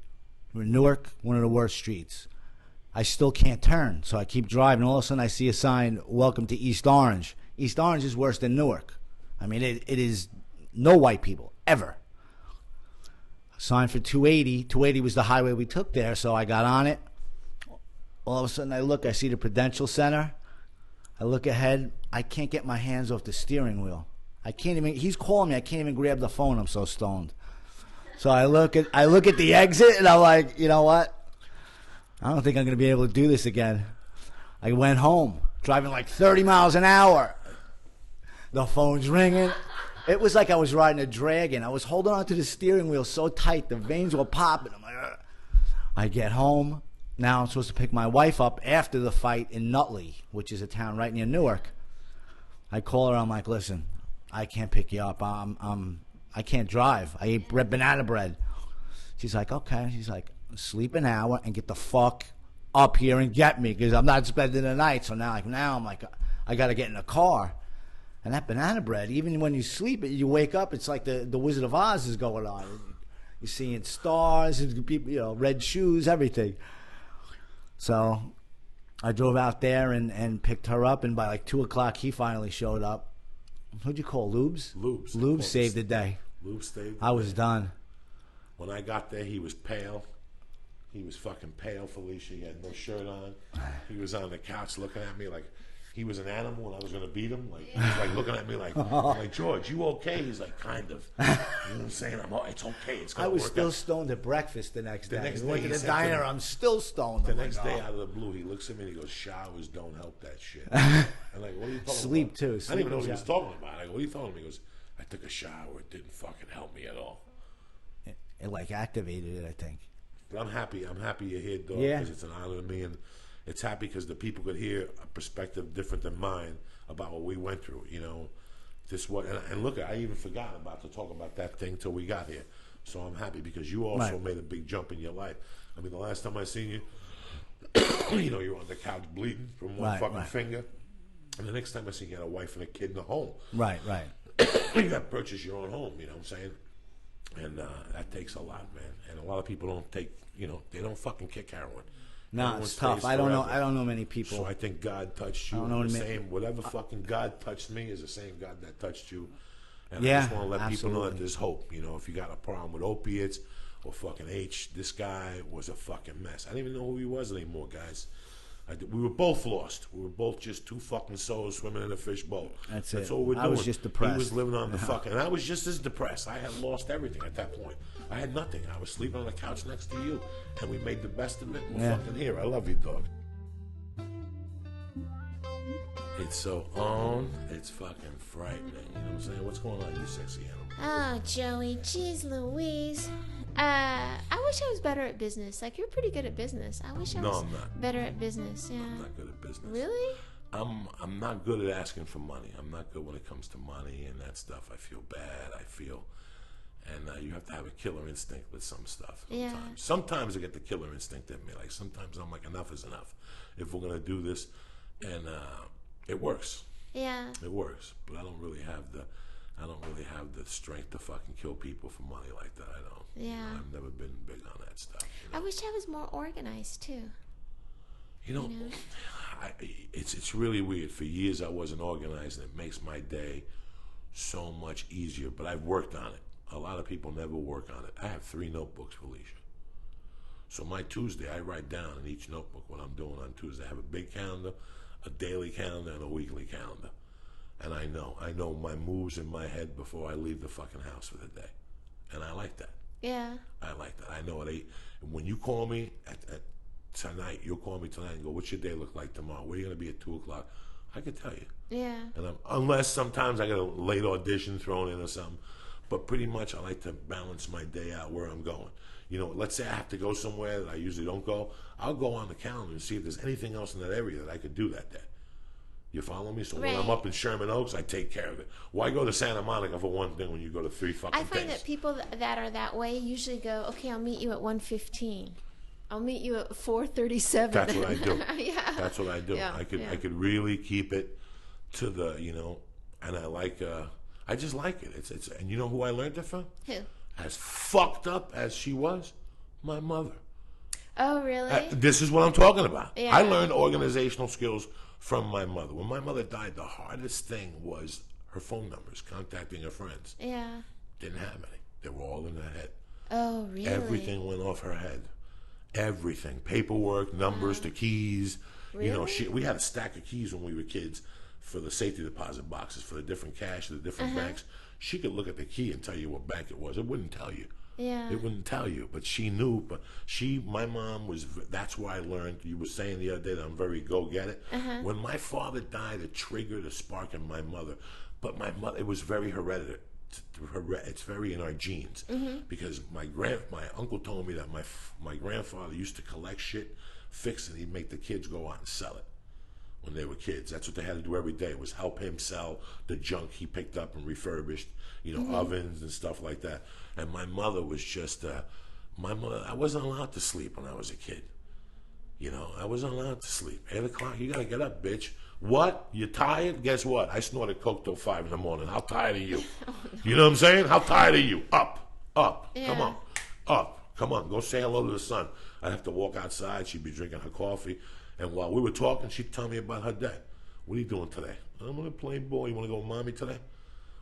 We're in Newark, one of the worst streets. I still can't turn, so I keep driving. All of a sudden, I see a sign, "Welcome to East Orange." East Orange is worse than Newark. I mean, it is no white people, ever. Sign for 280. 280 was the highway we took there, so I got on it. All of a sudden, I see the Prudential Center. I look ahead. I can't get my hands off the steering wheel. I can't even, he's calling me. I can't even grab the phone. I'm so stoned. So I look at the exit, and I'm like, you know what? I don't think I'm going to be able to do this again. I went home, driving like 30 miles an hour. The phone's ringing. It was like I was riding a dragon. I was holding on to the steering wheel so tight, the veins were popping. I'm like, ugh. I get home. Now I'm supposed to pick my wife up after the fight in Nutley, which is a town right near Newark. I call her. I'm like, "Listen, I can't pick you up. I can't drive. I ate banana bread." She's like, "Okay." She's like, "Sleep an hour and get the fuck up here and get me, because I'm not spending the night." So now I'm like, I got to get in a car. And that banana bread, even when you sleep, you wake up, it's like the Wizard of Oz is going on. You're seeing stars, and people, red shoes, everything. So I drove out there and picked her up, and by like 2 o'clock, he finally showed up. Who'd you call, Lubes? Lubes saved the day. Lubes saved the I was day. done. When I got there, he was pale. He was fucking pale, Felicia. He had no shirt on. He was on the couch looking at me like he was an animal and I was going to beat him. Like, he was like looking at me like, I'm like, George, you okay? He's like, kind of. You know what I'm saying? It's okay. It's going I to work was still out. stoned at breakfast the next day. next We day went he to the said to diner. me- I'm still stoned. The I'm next like, day "Oh." out of the blue, he looks at me and he goes, showers don't help that shit. I'm like, what are you talking Sleep, about? too. I didn't Sleep even know what he and was shower. talking about. I go, what are you talking about? He goes, I took a shower. It didn't fucking help me at all. It like activated it, I think. But I'm happy. I'm happy you're here, dog, Yeah. because it's an honor to me, and it's happy because the people could hear a perspective different than mine about what we went through. You know, this what and look, I even forgot about to talk about that thing till we got here. So I'm happy because you also Right. made a big jump in your life. I mean, the last time I seen you, you know, you were on the couch bleeding from one Right, fucking right. finger, and the next time I seen you, had a wife and a kid in the home. Right, right. You got to purchase your own home. You know what I'm saying? And that takes a lot, man. And a lot of people don't take, you know, they don't fucking kick heroin. No, Everyone it's tough. stays I don't know. forever. I don't know many people. So I think God touched you. I don't know The many- same, whatever fucking God touched me is the same God that touched you. And I Yeah, just want to let people know that absolutely. there's hope. You know, if you got a problem with opiates or fucking H, this guy was a fucking mess. I didn't even know who he was anymore, guys. We were both lost. We were both just two fucking souls swimming in a fishbowl. That's it. all we're I doing. was just depressed. He was living on the fucking, and I was just as depressed. I had lost everything at that point. I had nothing. I was sleeping on the couch next to you, and we made the best of it. We're Yeah. fucking here. I love you, dog. It's so on. It's fucking frightening. You know what I'm saying? What's going on, you sexy animal? Oh, Joey, jeez Louise. I wish I was better at business. Like, you're pretty good at business. I wish I No, was I'm not. better at business. Yeah. I'm not good at business. Really? I'm not good at asking for money. I'm not good when it comes to money and that stuff. I feel bad. And you have to have a killer instinct with some stuff. Sometimes. Yeah. Sometimes I get the killer instinct in me. Like sometimes I'm like, enough is enough. If we're gonna do this, and it works. Yeah. It works. But I don't really have the strength to fucking kill people for money like that. I don't. Yeah. You know, I've never been big on that stuff. You know? I wish I was more organized too. You know, it's really weird. For years I wasn't organized, and it makes my day so much easier. But I've worked on it. A lot of people never work on it. I have 3 notebooks, Felicia. So my Tuesday, I write down in each notebook what I'm doing on Tuesday. I have a big calendar, a daily calendar, and a weekly calendar. And I know my moves in my head before I leave the fucking house for the day. And I like that. Yeah. I like that. I know at 8. When you call me at tonight, you'll call me tonight and go, what's your day look like tomorrow? Where are you going to be at 2 o'clock? I can tell you. Yeah. And unless sometimes I got a late audition thrown in or something. But pretty much I like to balance my day out where I'm going. You know, let's say I have to go somewhere that I usually don't go. I'll go on the calendar and see if there's anything else in that area that I could do that day. You follow me? So when I'm Right. up in Sherman Oaks, I take care of it. Why go to Santa Monica for one thing when you go to 3 fucking I find things? that people that are that way usually go, okay, I'll meet you at 1:15. I'll meet you at 4:37. That's what I do. Yeah. That's what I do. Yeah, I could really keep it to the, you know, and I just like it. It's and you know who I learned it from? Who? As fucked up as she was, my mother. Oh, really? This is what I'm talking about. Yeah. I learned organizational skills from my mother. When my mother died, the hardest thing was her phone numbers, contacting her friends. Yeah. Didn't have any. They were all in her head. Oh, really? Everything went off her head. Everything. Paperwork, numbers, the keys. You know, Really? we had a stack of keys when we were kids for the safety deposit boxes, for the different cash, the different banks. She could look at the key and tell you what bank it was. It wouldn't tell you. Yeah. It wouldn't tell you, but she knew. But my mom was. That's where I learned. You were saying the other day that I'm very go get it. When my father died, it triggered a spark in my mother. But my mother, it was very hereditary. It's very in our genes because my uncle told me that my grandfather used to collect shit, fix it, he'd make the kids go out and sell it. When they were kids, that's what they had to do every day, was help him sell the junk he picked up and refurbished, you know, ovens and stuff like that. And my mother was just, I wasn't allowed to sleep when I was a kid. You know, I wasn't allowed to sleep. 8 o'clock, you gotta get up, bitch. What? You tired? Guess what? I snorted coke till 5 in the morning. How tired are you? You know what I'm saying? How tired are you? Up. Yeah. Come on. Up. Come on. Go say hello to the sun. I'd have to walk outside. She'd be drinking her coffee. And while we were talking, she'd tell me about her day. What are you doing today? I'm going to play ball. You want to go with mommy today?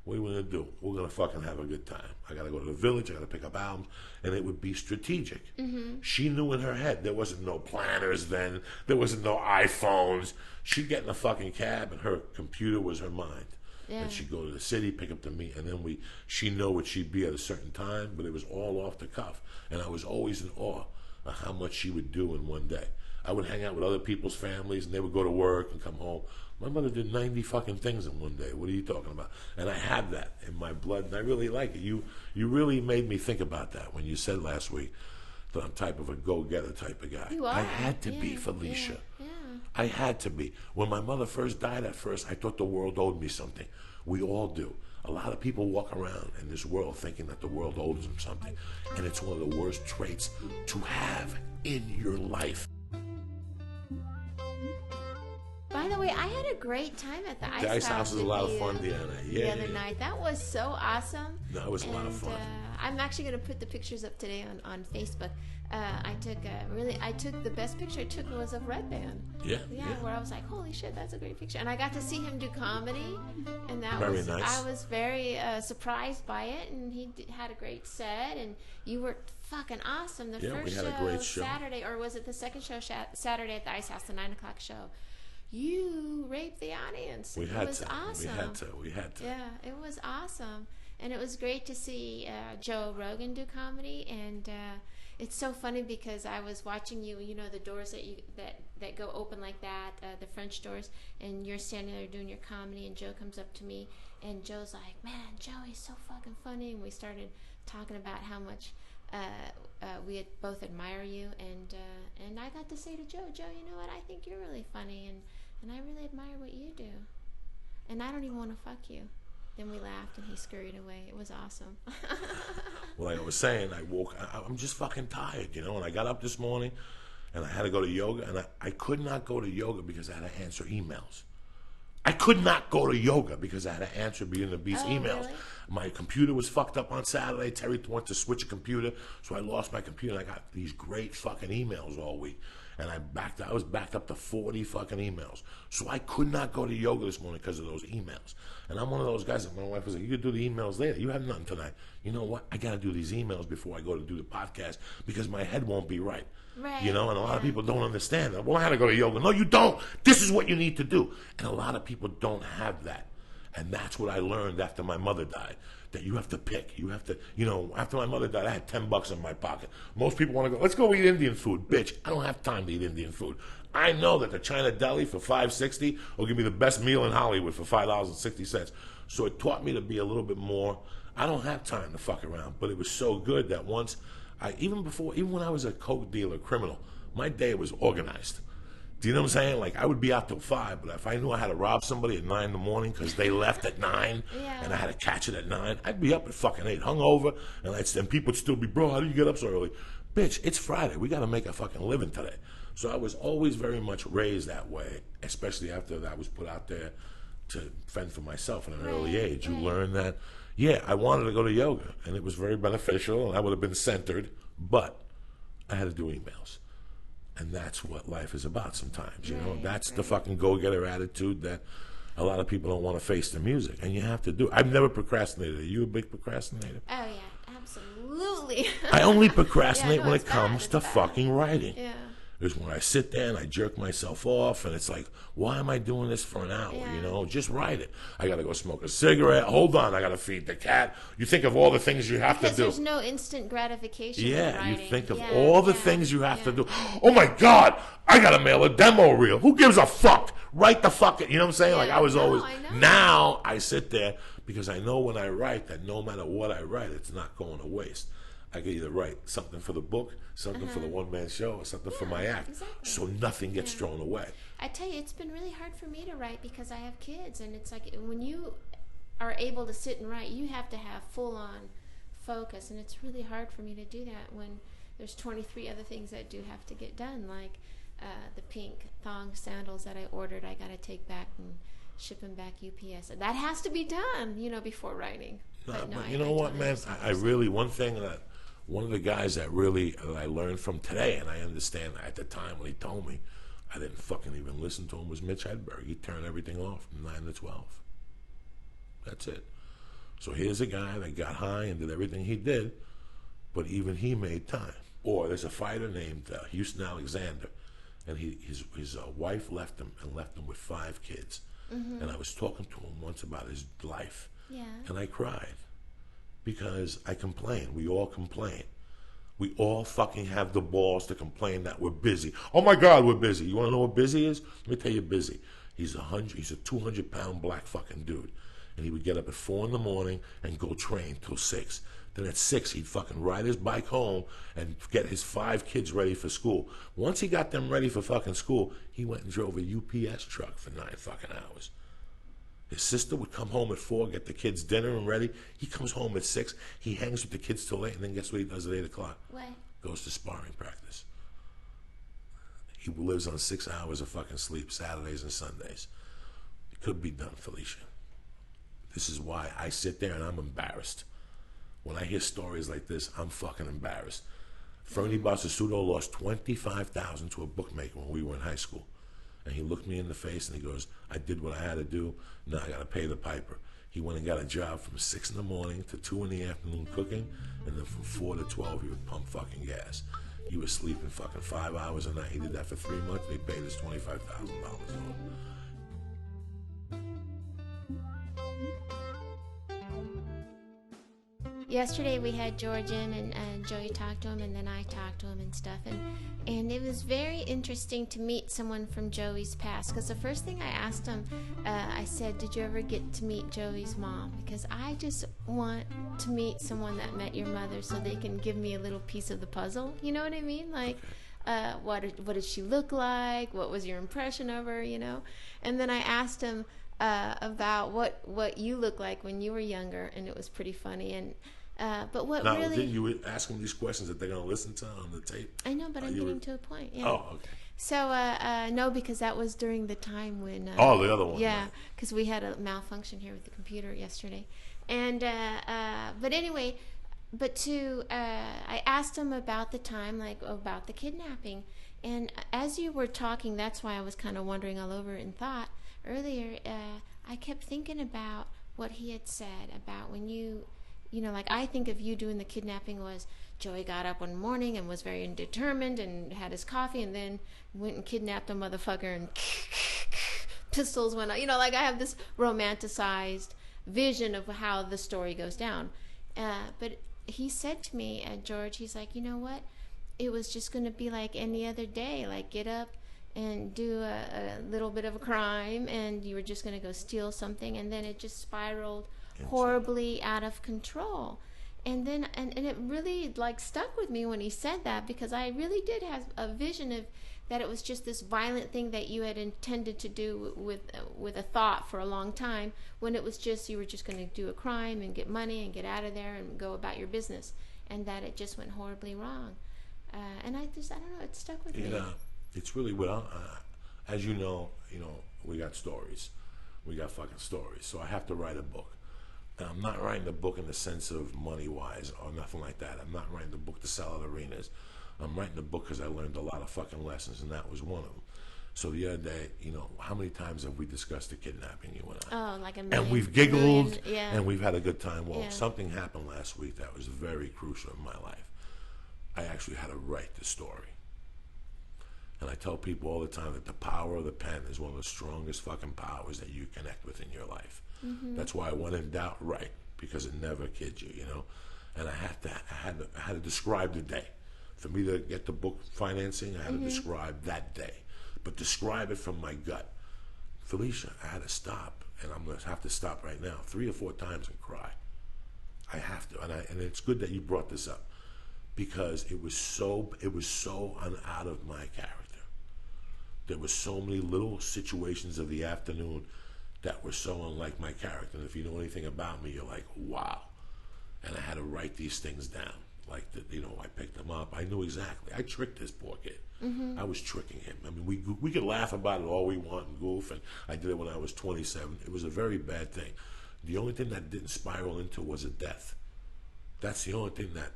What are we going to do? We're going to fucking have a good time. I got to go to the village. I got to pick up albums. And it would be strategic. Mm-hmm. She knew in her head there wasn't no planners then. There wasn't no iPhones. She'd get in a fucking cab and her computer was her mind. Yeah. And she'd go to the city, pick up the meat, and then she know what she'd be at a certain time, but it was all off the cuff. And I was always in awe of how much she would do in one day. I would hang out with other people's families, and they would go to work and come home. My mother did 90 fucking things in one day. What are you talking about? And I have that in my blood, and I really like it. You really made me think about that when you said last week that I'm type of a go-getter type of guy. You are. I had to be, Felicia. Yeah. I had to be. When my mother first died at first, I thought the world owed me something. We all do. A lot of people walk around in this world thinking that the world owes them something. And it's one of the worst traits to have in your life. By the way, I had a great time at the Ice House. The Ice House was a lot of fun, Deanna. The other night. That was so awesome. That was a lot of fun. I'm actually going to put the pictures up today on Facebook. I took the best picture I took was of Red Band. Yeah. Where I was like, holy shit, that's a great picture. And I got to see him do comedy, and that very was nice. I was very surprised by it, and he had a great set, and you were fucking awesome. The first we had a great show Saturday, or was it the second show Saturday at the Ice House, the 9 o'clock show? You raped the audience. It was awesome. We had to. Yeah, it was awesome. And it was great to see Joe Rogan do comedy. And it's so funny because I was watching you, you know, the doors that go open like that, the French doors, and you're standing there doing your comedy, and Joe comes up to me, and Joe's like, man, Joey's so fucking funny. And we started talking about how much we had both admire you, and I got to say to Joe, you know what, I think you're really funny, and I really admire what you do, and I don't even want to fuck you. Then we laughed, and he scurried away. It was awesome. Well, like I was saying, I'm just fucking tired, you know, and I got up this morning, and I had to go to yoga, and I could not go to yoga because I had to answer emails. I could not go to yoga because I had to answer Beauty and the Beast emails. Really? My computer was fucked up on Saturday. Terry went to switch a computer, so I lost my computer. And I got these great fucking emails all week. And I was backed up to 40 fucking emails. So I could not go to yoga this morning because of those emails. And I'm one of those guys that my wife was like, you could do the emails later. You have nothing tonight. You know what? I got to do these emails before I go to do the podcast because my head won't be right. Right. You know, and a lot of people don't understand that. Well, I had to go to yoga. No, you don't. This is what you need to do. And a lot of people don't have that. And that's what I learned after my mother died. That you have to pick. You have to, you know, after my mother died, I had $10 in my pocket. Most people want to go, let's go eat Indian food. Bitch, I don't have time to eat Indian food. I know that the China Deli for $5.60 will give me the best meal in Hollywood for $5.60. So it taught me to be a little bit more, I don't have time to fuck around. But it was so good that once, even when I was a coke dealer, criminal, my day was organized. Do you know what I'm saying? Like, I would be out till 5, but if I knew I had to rob somebody at 9 in the morning because they left at 9 and I had to catch it at 9, I'd be up at fucking 8, hungover, and people would still be, bro, how do you get up so early? Bitch, it's Friday. We got to make a fucking living today. So I was always very much raised that way, especially after I was put out there to fend for myself at an early age. You learn that, I wanted to go to yoga, and it was very beneficial, and I would have been centered, but I had to do emails. And that's what life is about sometimes, you know. That's the fucking go-getter attitude that a lot of people don't want to face the music. And you have to do. I've never procrastinated. Are you a big procrastinator? Oh, yeah, absolutely. I only procrastinate when it comes to bad. fucking writing. Yeah. Is when I sit there and I jerk myself off, and it's like, why am I doing this for an hour? You know, just write it. I got to go smoke a cigarette. Hold on, I got to feed the cat. You think of all the things you have to do. There's no instant gratification. Yeah, in you think of yeah, all the things you have to do. Oh my God, I got to mail a demo reel. Who gives a fuck? Write the fucking, you know what I'm saying? Like I was always, now I sit there because I know when I write that no matter what I write, it's not going to waste. I can either write something for the book, something for the one-man show, or something for my act. Exactly. So nothing gets thrown away. I tell you, it's been really hard for me to write because I have kids. And it's like when you are able to sit and write, you have to have full-on focus. And it's really hard for me to do that when there's 23 other things that do have to get done. Like the pink thong sandals that I ordered, I got to take back and ship them back UPS. That has to be done, you know, before writing. But you know what, man? I really, one of the guys that I learned from today, and I understand at the time when he told me, I didn't fucking even listen to him, was Mitch Hedberg. He turned everything off from 9 to 12. That's it. So here's a guy that got high and did everything he did, but even he made time. Or there's a fighter named Houston Alexander, and his wife left him with 5 kids. And I was talking to him once about his life, and I cried because I complain. We all complain. We all fucking have the balls to complain that we're busy. Oh my God, we're busy. You want to know what busy is? Let me tell you, busy. He's a 200-pound black fucking dude, and he would get up at 4 in the morning and go train till 6. Then at 6, he'd fucking ride his bike home and get his 5 kids ready for school. Once he got them ready for fucking school, he went and drove a UPS truck for 9 fucking hours. His sister would come home at 4, get the kids dinner and ready. He comes home at 6. He hangs with the kids till 8, and then guess what he does at 8 o'clock? What? Goes to sparring practice. He lives on 6 hours of fucking sleep Saturdays and Sundays. It could be done, Felicia. This is why I sit there and I'm embarrassed. When I hear stories like this, I'm fucking embarrassed. Fernie Basusudo lost $25,000 to a bookmaker when we were in high school. And he looked me in the face and he goes, I did what I had to do. Now I got to pay the piper. He went and got a job from 6 in the morning to 2 in the afternoon cooking. And then from 4 to 12, he would pump fucking gas. He was sleeping fucking 5 hours a night. He did that for 3 months. And he paid us $25,000 home. Yesterday we had George in, and Joey talked to him, and then I talked to him and stuff, and it was very interesting to meet someone from Joey's past, because the first thing I asked him, I said, did you ever get to meet Joey's mom? Because I just want to meet someone that met your mother so they can give me a little piece of the puzzle, you know what I mean? Like, what did she look like? What was your impression of her, you know? And then I asked him about what you look like when you were younger, and it was pretty funny. And but what now, really... did you ask them these questions that they're going to listen to on the tape? I know, but I'm getting to a point. Yeah. Oh, okay. So, no, because that was during the time when... the other one. Yeah, because we had a malfunction here with the computer yesterday. And, but anyway, I asked him about the time, like, about the kidnapping. And as you were talking, that's why I was kind of wondering all over in thought earlier. I kept thinking about what he had said about when you know, like, I think of you doing the kidnapping was Joey got up one morning and was very determined and had his coffee and then went and kidnapped a motherfucker and pistols went out. You know, like, I have this romanticized vision of how the story goes down. But he said to me, George, he's like, you know what? It was just going to be like any other day, like get up and do a little bit of a crime, and you were just going to go steal something, and then it just spiraled horribly out of control. And then and it really like stuck with me when he said that, because I really did have a vision of that it was just this violent thing that you had intended to do with a thought for a long time, when it was just you were just going to do a crime and get money and get out of there and go about your business, and that it just went horribly wrong. And I don't know, it stuck with me. It's really as you know, we got stories. We got fucking stories. So I have to write a book. And I'm not writing the book in the sense of money-wise or nothing like that. I'm not writing the book to sell at arenas. I'm writing the book because I learned a lot of fucking lessons, and that was one of them. So the other day, how many times have we discussed the kidnapping, you and I? Oh, like a million. And we've giggled, yeah. and we've had a good time. Well, something happened last week that was very crucial in my life. I actually had to write the story. And I tell people all the time that the power of the pen is one of the strongest fucking powers that you connect with in your life. Mm-hmm. That's why when in doubt, write, because it never kids you, And I had to describe the day. For me to get the book financing, I had to describe that day, but describe it from my gut. Felicia, I had to stop, and I'm going to have to stop right now 3 or 4 times and cry. I have to, and it's good that you brought this up, because it was so out of my character. There were so many little situations of the afternoon that were so unlike my character. And if you know anything about me, you're like, wow. And I had to write these things down. Like, I picked them up. I knew exactly. I tricked this poor kid. Mm-hmm. I was tricking him. I mean, we could laugh about it all we want and goof, and I did it when I was 27. It was a very bad thing. The only thing that didn't spiral into was a death. That's the only thing that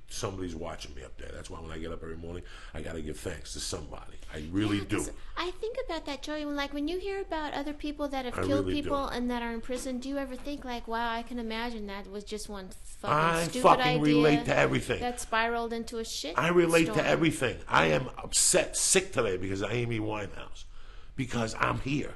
somebody's watching me up there. That's why when I get up every morning, I got to give thanks to somebody. I really do. I think about that, Joey. Like when you hear about other people that have killed really people and that are in prison, do you ever think like, wow, I can imagine that was just one fucking I stupid fucking idea relate to everything. that spiraled into a shit I relate storm. to everything. I am upset, sick today because of Amy Winehouse. Because I'm here.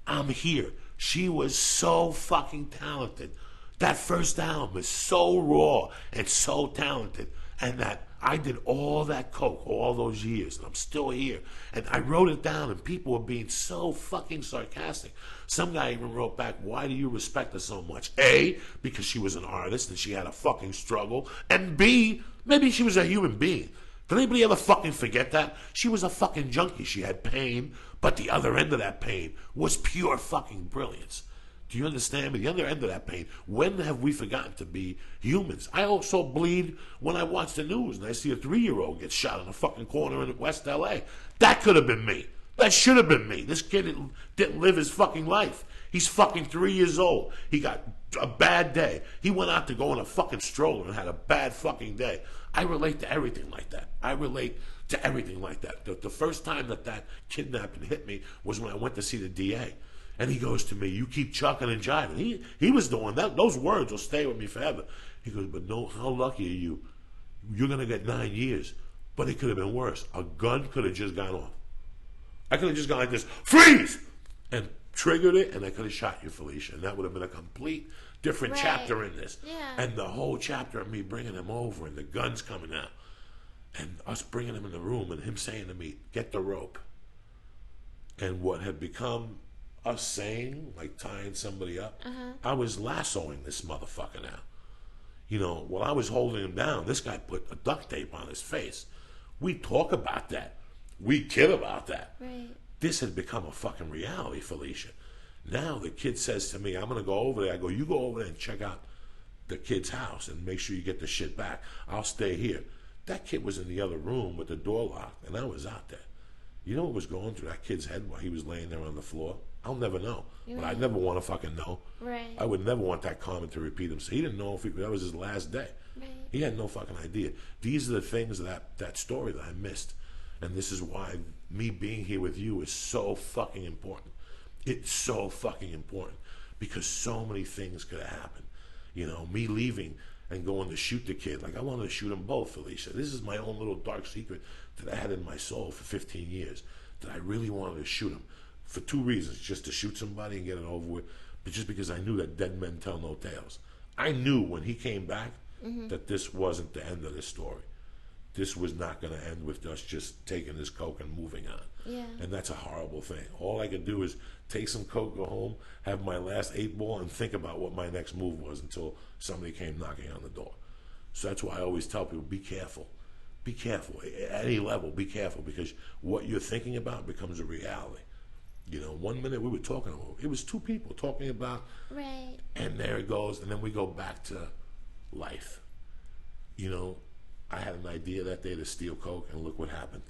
I'm here. She was so fucking talented. That first album is so raw and so talented. And that I did all that coke all those years. And I'm still here. And I wrote it down and people were being so fucking sarcastic. Some guy even wrote back, why do you respect her so much? A, because she was an artist and she had a fucking struggle. And B, maybe she was a human being. Did anybody ever fucking forget that? She was a fucking junkie. She had pain, but the other end of that pain was pure fucking brilliance. Do you understand me? The other end of that pain. When have we forgotten to be humans? I also bleed when I watch the news and I see a 3-year-old get shot in a fucking corner in West LA. That could have been me. That should have been me. This kid didn't live his fucking life. He's fucking 3 years old. He got a bad day. He went out to go on a fucking stroller and had a bad fucking day. I relate to everything like that. I relate to everything like that. The first time that kidnapping hit me was when I went to see the DA. And he goes to me, you keep chucking and jiving. He was doing that. Those words will stay with me forever. He goes, but no, how lucky are you? You're going to get 9 years. But it could have been worse. A gun could have just gone off. I could have just gone like this, freeze! And triggered it, and I could have shot you, Felicia. And that would have been a complete different chapter in this. Yeah. And the whole chapter of me bringing him over and the guns coming out. And us bringing him in the room and him saying to me, get the rope. And what had become us saying, like tying somebody up, I was lassoing this motherfucker now. You know, while I was holding him down, this guy put a duct tape on his face. We talk about that. We kid about that. Right. This had become a fucking reality, Felicia. Now the kid says to me, I'm going to go over there. I go, you go over there and check out the kid's house and make sure you get the shit back. I'll stay here. That kid was in the other room with the door locked, and I was out there. You know what was going through that kid's head while he was laying there on the floor? I'll never know. But I never want to fucking know. Right. I would never want that comment to repeat himself. He didn't know if that was his last day. Right. He had no fucking idea. These are the things that story that I missed. And this is why me being here with you is so fucking important. It's so fucking important because so many things could have happened. You know, me leaving and going to shoot the kid. Like, I wanted to shoot them both, Felicia. This is my own little dark secret that I had in my soul for 15 years, that I really wanted to shoot him for 2 reasons. Just to shoot somebody and get it over with, but just because I knew that dead men tell no tales. I knew when he came back that this wasn't the end of the story. This was not going to end with us just taking this coke and moving on. Yeah. And that's a horrible thing. All I could do is take some coke, go home, have my last 8-ball, and think about what my next move was until somebody came knocking on the door. So that's why I always tell people, be careful. Be careful. At any level, be careful, because what you're thinking about becomes a reality. You know, 1 minute we were talking about, it was 2 people talking about, Right. and there it goes, and then we go back to life. You know, I had an idea that day to steal coke, and look what happened.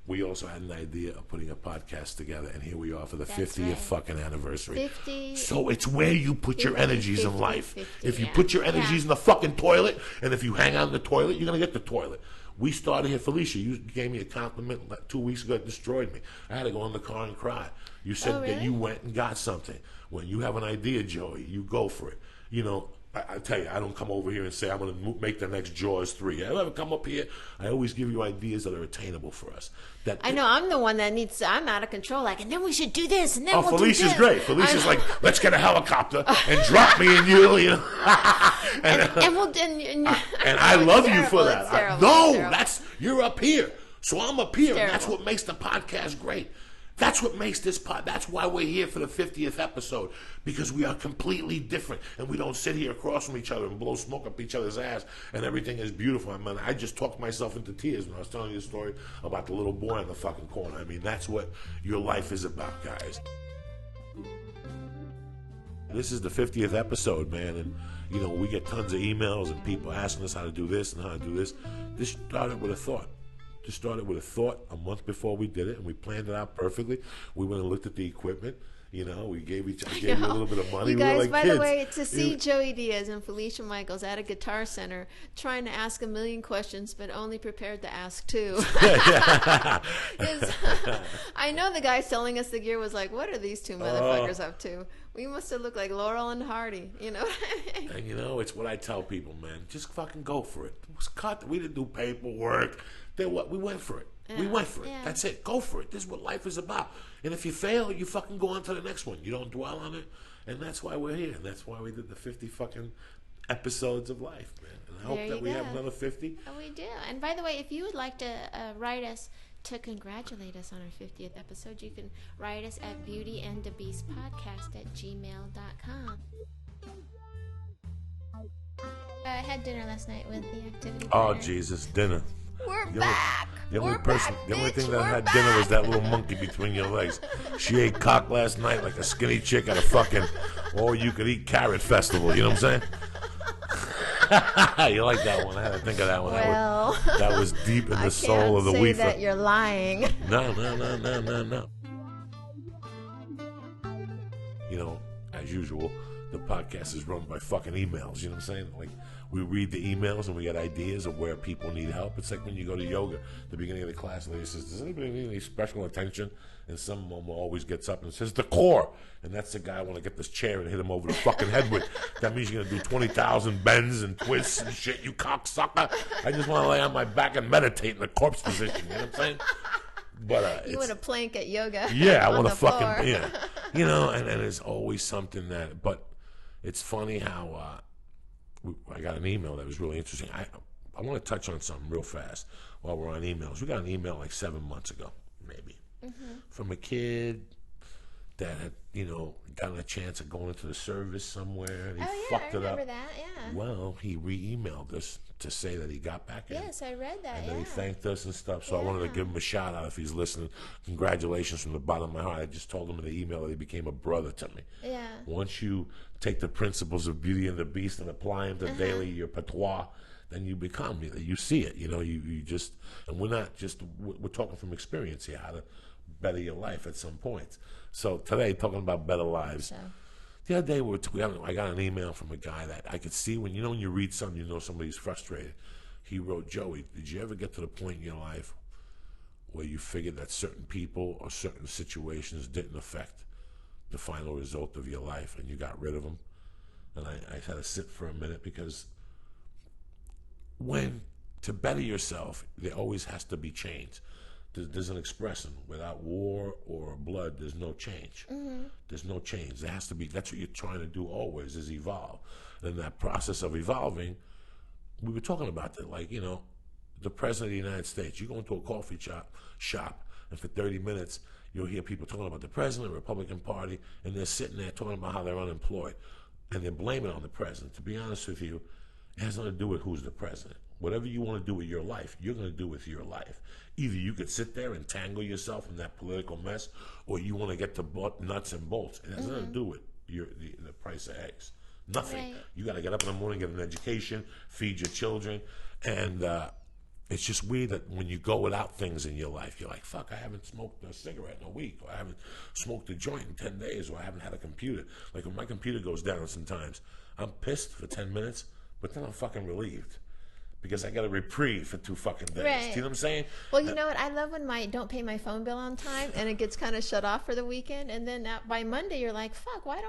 We also had an idea of putting a podcast together, and here we are for the 50th fucking anniversary. 50. So it's where you put your 50, energies in 50, life. 50, If you yeah. put your energies Yeah. in the fucking toilet, and if you hang out in the toilet, you're going to get the toilet. We started here, Felicia. You gave me a compliment 2 weeks ago. It destroyed me. I had to go in the car and cry. You said Oh, that really? you went and got something. When you have an idea, Joey, you go for it. You know, I tell you, I don't come over here and say I'm going to make the next Jaws 3. I ever come up here, I always give you ideas that are attainable for us. That I know I'm the one that needs. I'm out of control. Like, and then we should do this, and then we'll Felicia's do this. great. Felicia's like, let's get a helicopter and drop me and you know. and we'll. And And I love you for terrible, that. it's terrible, No, it's terrible. you're up here, so I'm up here. And that's terrible. what makes the podcast great. That's what makes this That's why we're here for the 50th episode, because we are completely different, and we don't sit here across from each other and blow smoke up each other's ass, and everything is beautiful. I mean, I just talked myself into tears when I was telling you the story about the little boy in the fucking corner. I mean, that's what your life is about, guys. This is the 50th episode, man, and you know, we get tons of emails and people asking us how to do this and how to do this. This started with a thought. Just started with a thought a month before we did it, and we planned it out perfectly. We went and looked at the equipment, You know, we gave each other, gave you a little bit of money. You We were guys, like by kids. the way, to see Joey Diaz and Felicia Michaels at a Guitar Center trying to ask a million questions, but only prepared to ask two. I know the guy selling us the gear was like, what are these two motherfuckers up to? We must have looked like Laurel and Hardy, you know what I mean? And you know, it's what I tell people, man. Just fucking go for it. We didn't do paperwork. Then what? We went for it. We went for it. Yeah. That's it. Go for it. This is what life is about. And if you fail, you fucking go on to the next one. You don't dwell on it. And that's why we're here. That's why we did the 50 fucking episodes of life, man. And I hope that we have another 50. Oh, we do. And by the way, if you would like to write us to congratulate us on our 50th episode, you can write us at beautyandthebeastpodcast@gmail.com. I had dinner last night with the activity Oh, partner. Jesus, dinner. We're The back. only thing that had dinner was that little monkey between your legs. She ate cock last night like a skinny chick at a fucking all-you-could-eat carrot festival. You know what I'm saying? You like that one? I had to think of that one. Well, that was deep in the soul of the I weaver. can't say that you're lying. No. You know, as usual, the podcast is run by fucking emails. You know what I'm saying? Like, we read the emails and we get ideas of where people need help. It's like when you go to yoga, the beginning of the class, the lady says, does anybody need any special attention? And some mom always gets up and says, the core. And that's the guy I want to get this chair and hit him over the fucking head with. That means you're going to do 20,000 bends and twists and shit, you cocksucker. I just want to lay on my back and meditate in the corpse position. You know what I'm saying? But You want a plank at yoga? yeah, I on want the to fucking, floor. yeah. You know, and there's always something that, but it's funny how I got an email that was really interesting. I want to touch on something real fast while we're on emails. We got an email like 7 months ago, maybe, from a kid that had, you know, gotten a chance of going into the service somewhere and he fucked I it up. remember that, yeah. Well, he re-emailed us to say that he got back in. Yes, I read that, And then yeah. he thanked us and stuff. So I wanted to give him a shout out if he's listening. Congratulations from the bottom of my heart. I just told him in the email that he became a brother to me. Yeah. Once you take the principles of Beauty and the Beast and apply them to daily your patois, then you become, you see it. You know, you just, and we're not just, we're talking from experience here, how to better your life at some points. So today, talking about better lives. So. The other day, I got an email from a guy that I could see when you read something, you know somebody's frustrated. He wrote, Joey, did you ever get to the point in your life where you figured that certain people or certain situations didn't affect the final result of your life and you got rid of them? And I had to sit for a minute because to better yourself, there always has to be change. There's an expression, without war or blood, there's no change. There's no change. There has to be, that's what you're trying to do always, is evolve. And in that process of evolving, we were talking about that, like, you know, the President of the United States, you go into a coffee shop, and for 30 minutes, you'll hear people talking about the President, the Republican Party, and they're sitting there talking about how they're unemployed. And they're blaming it on the President. To be honest with you, it has nothing to do with who's the President. Whatever you want to do with your life, you're going to do with your life. Either you could sit there and tangle yourself in that political mess, or you want to get the nuts and bolts. It has nothing to do with the price of eggs. Nothing. Right. You got to get up in the morning, get an education, feed your children, and it's just weird that when you go without things in your life, you're like, fuck, I haven't smoked a cigarette in a week, or I haven't smoked a joint in 10 days, or I haven't had a computer. Like when my computer goes down sometimes, I'm pissed for 10 minutes, but then I'm fucking relieved. Because I got a reprieve for 2 fucking days. Right. Do you know what I'm saying? Well, you know what? I love when I don't pay my phone bill on time and it gets kind of shut off for the weekend. And then by Monday, you're like, fuck, why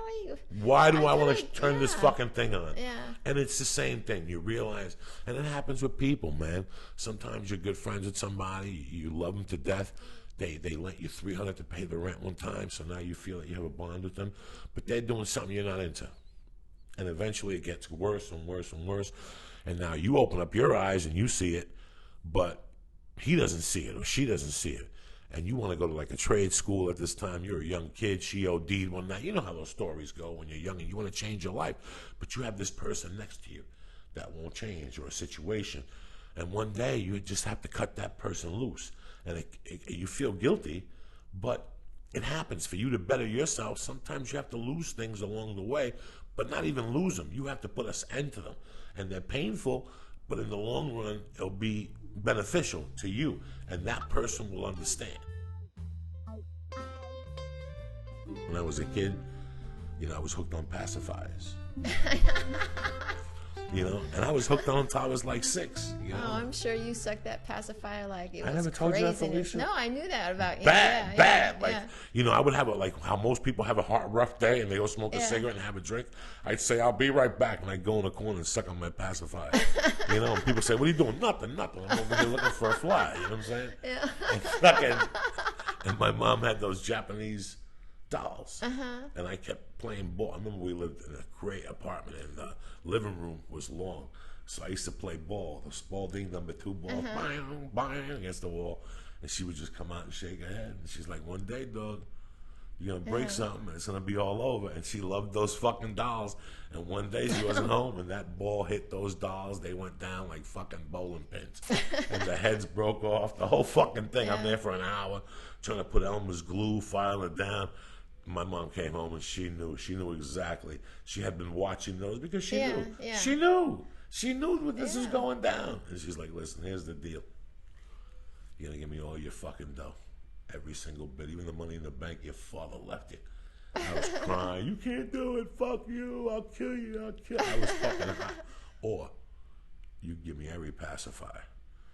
do I want to turn this fucking thing on? Yeah. And it's the same thing. You realize, and it happens with people, man. Sometimes you're good friends with somebody. You love them to death. They lent you $300 to pay the rent one time. So now you feel that you have a bond with them. But they're doing something you're not into. And eventually it gets worse and worse and worse. And now you open up your eyes and you see it, but he doesn't see it or she doesn't see it. And you want to go to like a trade school at this time. You're a young kid. She OD'd one night. You know how those stories go when you're young and you want to change your life. But you have this person next to you that won't change, or a situation. And one day you just have to cut that person loose. And you feel guilty, but it happens. For you to better yourself, sometimes you have to lose things along the way, but not even lose them. You have to put an end to them. And they're painful, but in the long run, it'll be beneficial to you, and that person will understand. When I was a kid, I was hooked on pacifiers. And I was hooked on until I was like 6. Oh, I'm sure you sucked that pacifier like it was I never told you that, craziness. Felicia? No, I knew that about you. Bad. Like, yeah. I would have like how most people have a rough day and they go smoke a cigarette and have a drink. I'd say, I'll be right back. And I'd go in the corner and suck on my pacifier. And people say, what are you doing? Nothing. I'm over here looking for a fly. You know what I'm saying? Yeah. And my mom had those Japanese dolls. And I kept playing ball. I remember we lived in a great apartment and the living room was long. So I used to play ball, the Spalding number 2 ball, bang, bang, against the wall. And she would just come out and shake her head. And she's like, one day, dog, you're going to break something and it's going to be all over. And she loved those fucking dolls. And one day she wasn't home and that ball hit those dolls. They went down like fucking bowling pins. And the heads broke off, the whole fucking thing. I'm there for an hour trying to put Elmer's glue, filing it down. My mom came home and she knew exactly. She had been watching those because she knew. Yeah. She knew what this was going down. And she's like, listen, here's the deal. You're going to give me all your fucking dough. Every single bit. Even the money in the bank your father left you. I was crying. You can't do it. Fuck you. I'll kill you. I was fucking hot. Or you give me every pacifier.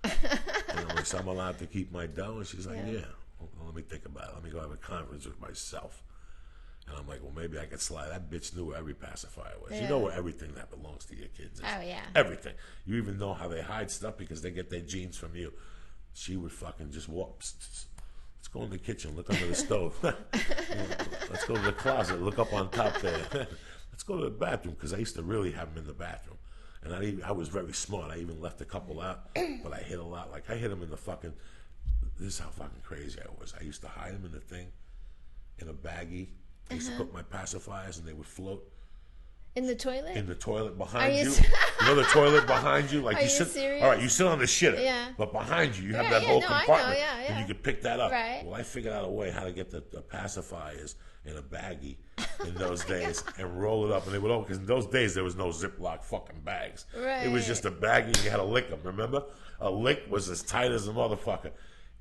And I'm like, so I'm allowed to keep my dough? And she's like, yeah. Well, let me think about it. Let me go have a conference with myself. And I'm like, well, maybe I could slide. That bitch knew where every pacifier was. You know where everything that belongs to your kids is. Oh, yeah. Everything. You even know how they hide stuff because they get their genes from you. She would fucking just walk. Let's go in the kitchen. Look under the stove. Let's go to the closet. Look up on top there. Let's go to the bathroom because I used to really have them in the bathroom. And I was very smart. I even left a couple out, but I hid a lot. Like, I hid them in the fucking... This is how fucking crazy I was. I used to hide them in the thing, in a baggie. I used to put my pacifiers and they would float. In the toilet? In the toilet behind you. you. You know the toilet behind you? Like Are you you sit. serious? All right, you sit on the shitter. Yeah. But behind you, you have Yeah, that yeah, whole no, I know, compartment. yeah. And you could pick that up. Right. Well, I figured out a way how to get the pacifiers in a baggie in those days and roll it up. And they would all, because in those days there was no Ziploc fucking bags. It was just a baggie and you had to lick them, remember? A lick was as tight as a motherfucker.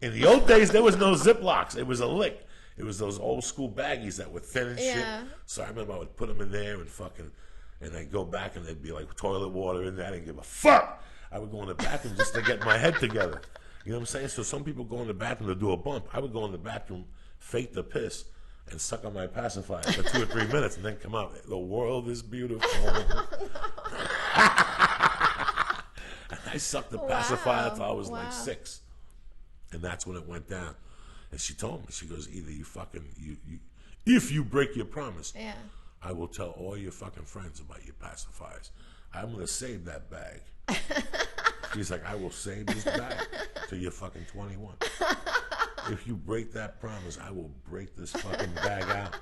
In the old days, there was no Ziplocs. It was a lick. It was those old school baggies that were thin and shit. So I remember I would put them in there and fucking, and I'd go back and there'd be like toilet water in there. I didn't give a fuck. I would go in the bathroom just to get my head together. You know what I'm saying? So some people go in the bathroom to do a bump. I would go in the bathroom, fake the piss, and suck on my pacifier for 2 or 3 minutes and then come out. The world is beautiful. And I sucked the pacifier until I was like 6. And that's when it went down. And she told me, she goes, either you fucking, if you break your promise, I will tell all your fucking friends about your pacifiers. I'm going to save that bag. She's like, I will save this bag till you're fucking 21. If you break that promise, I will break this fucking bag out.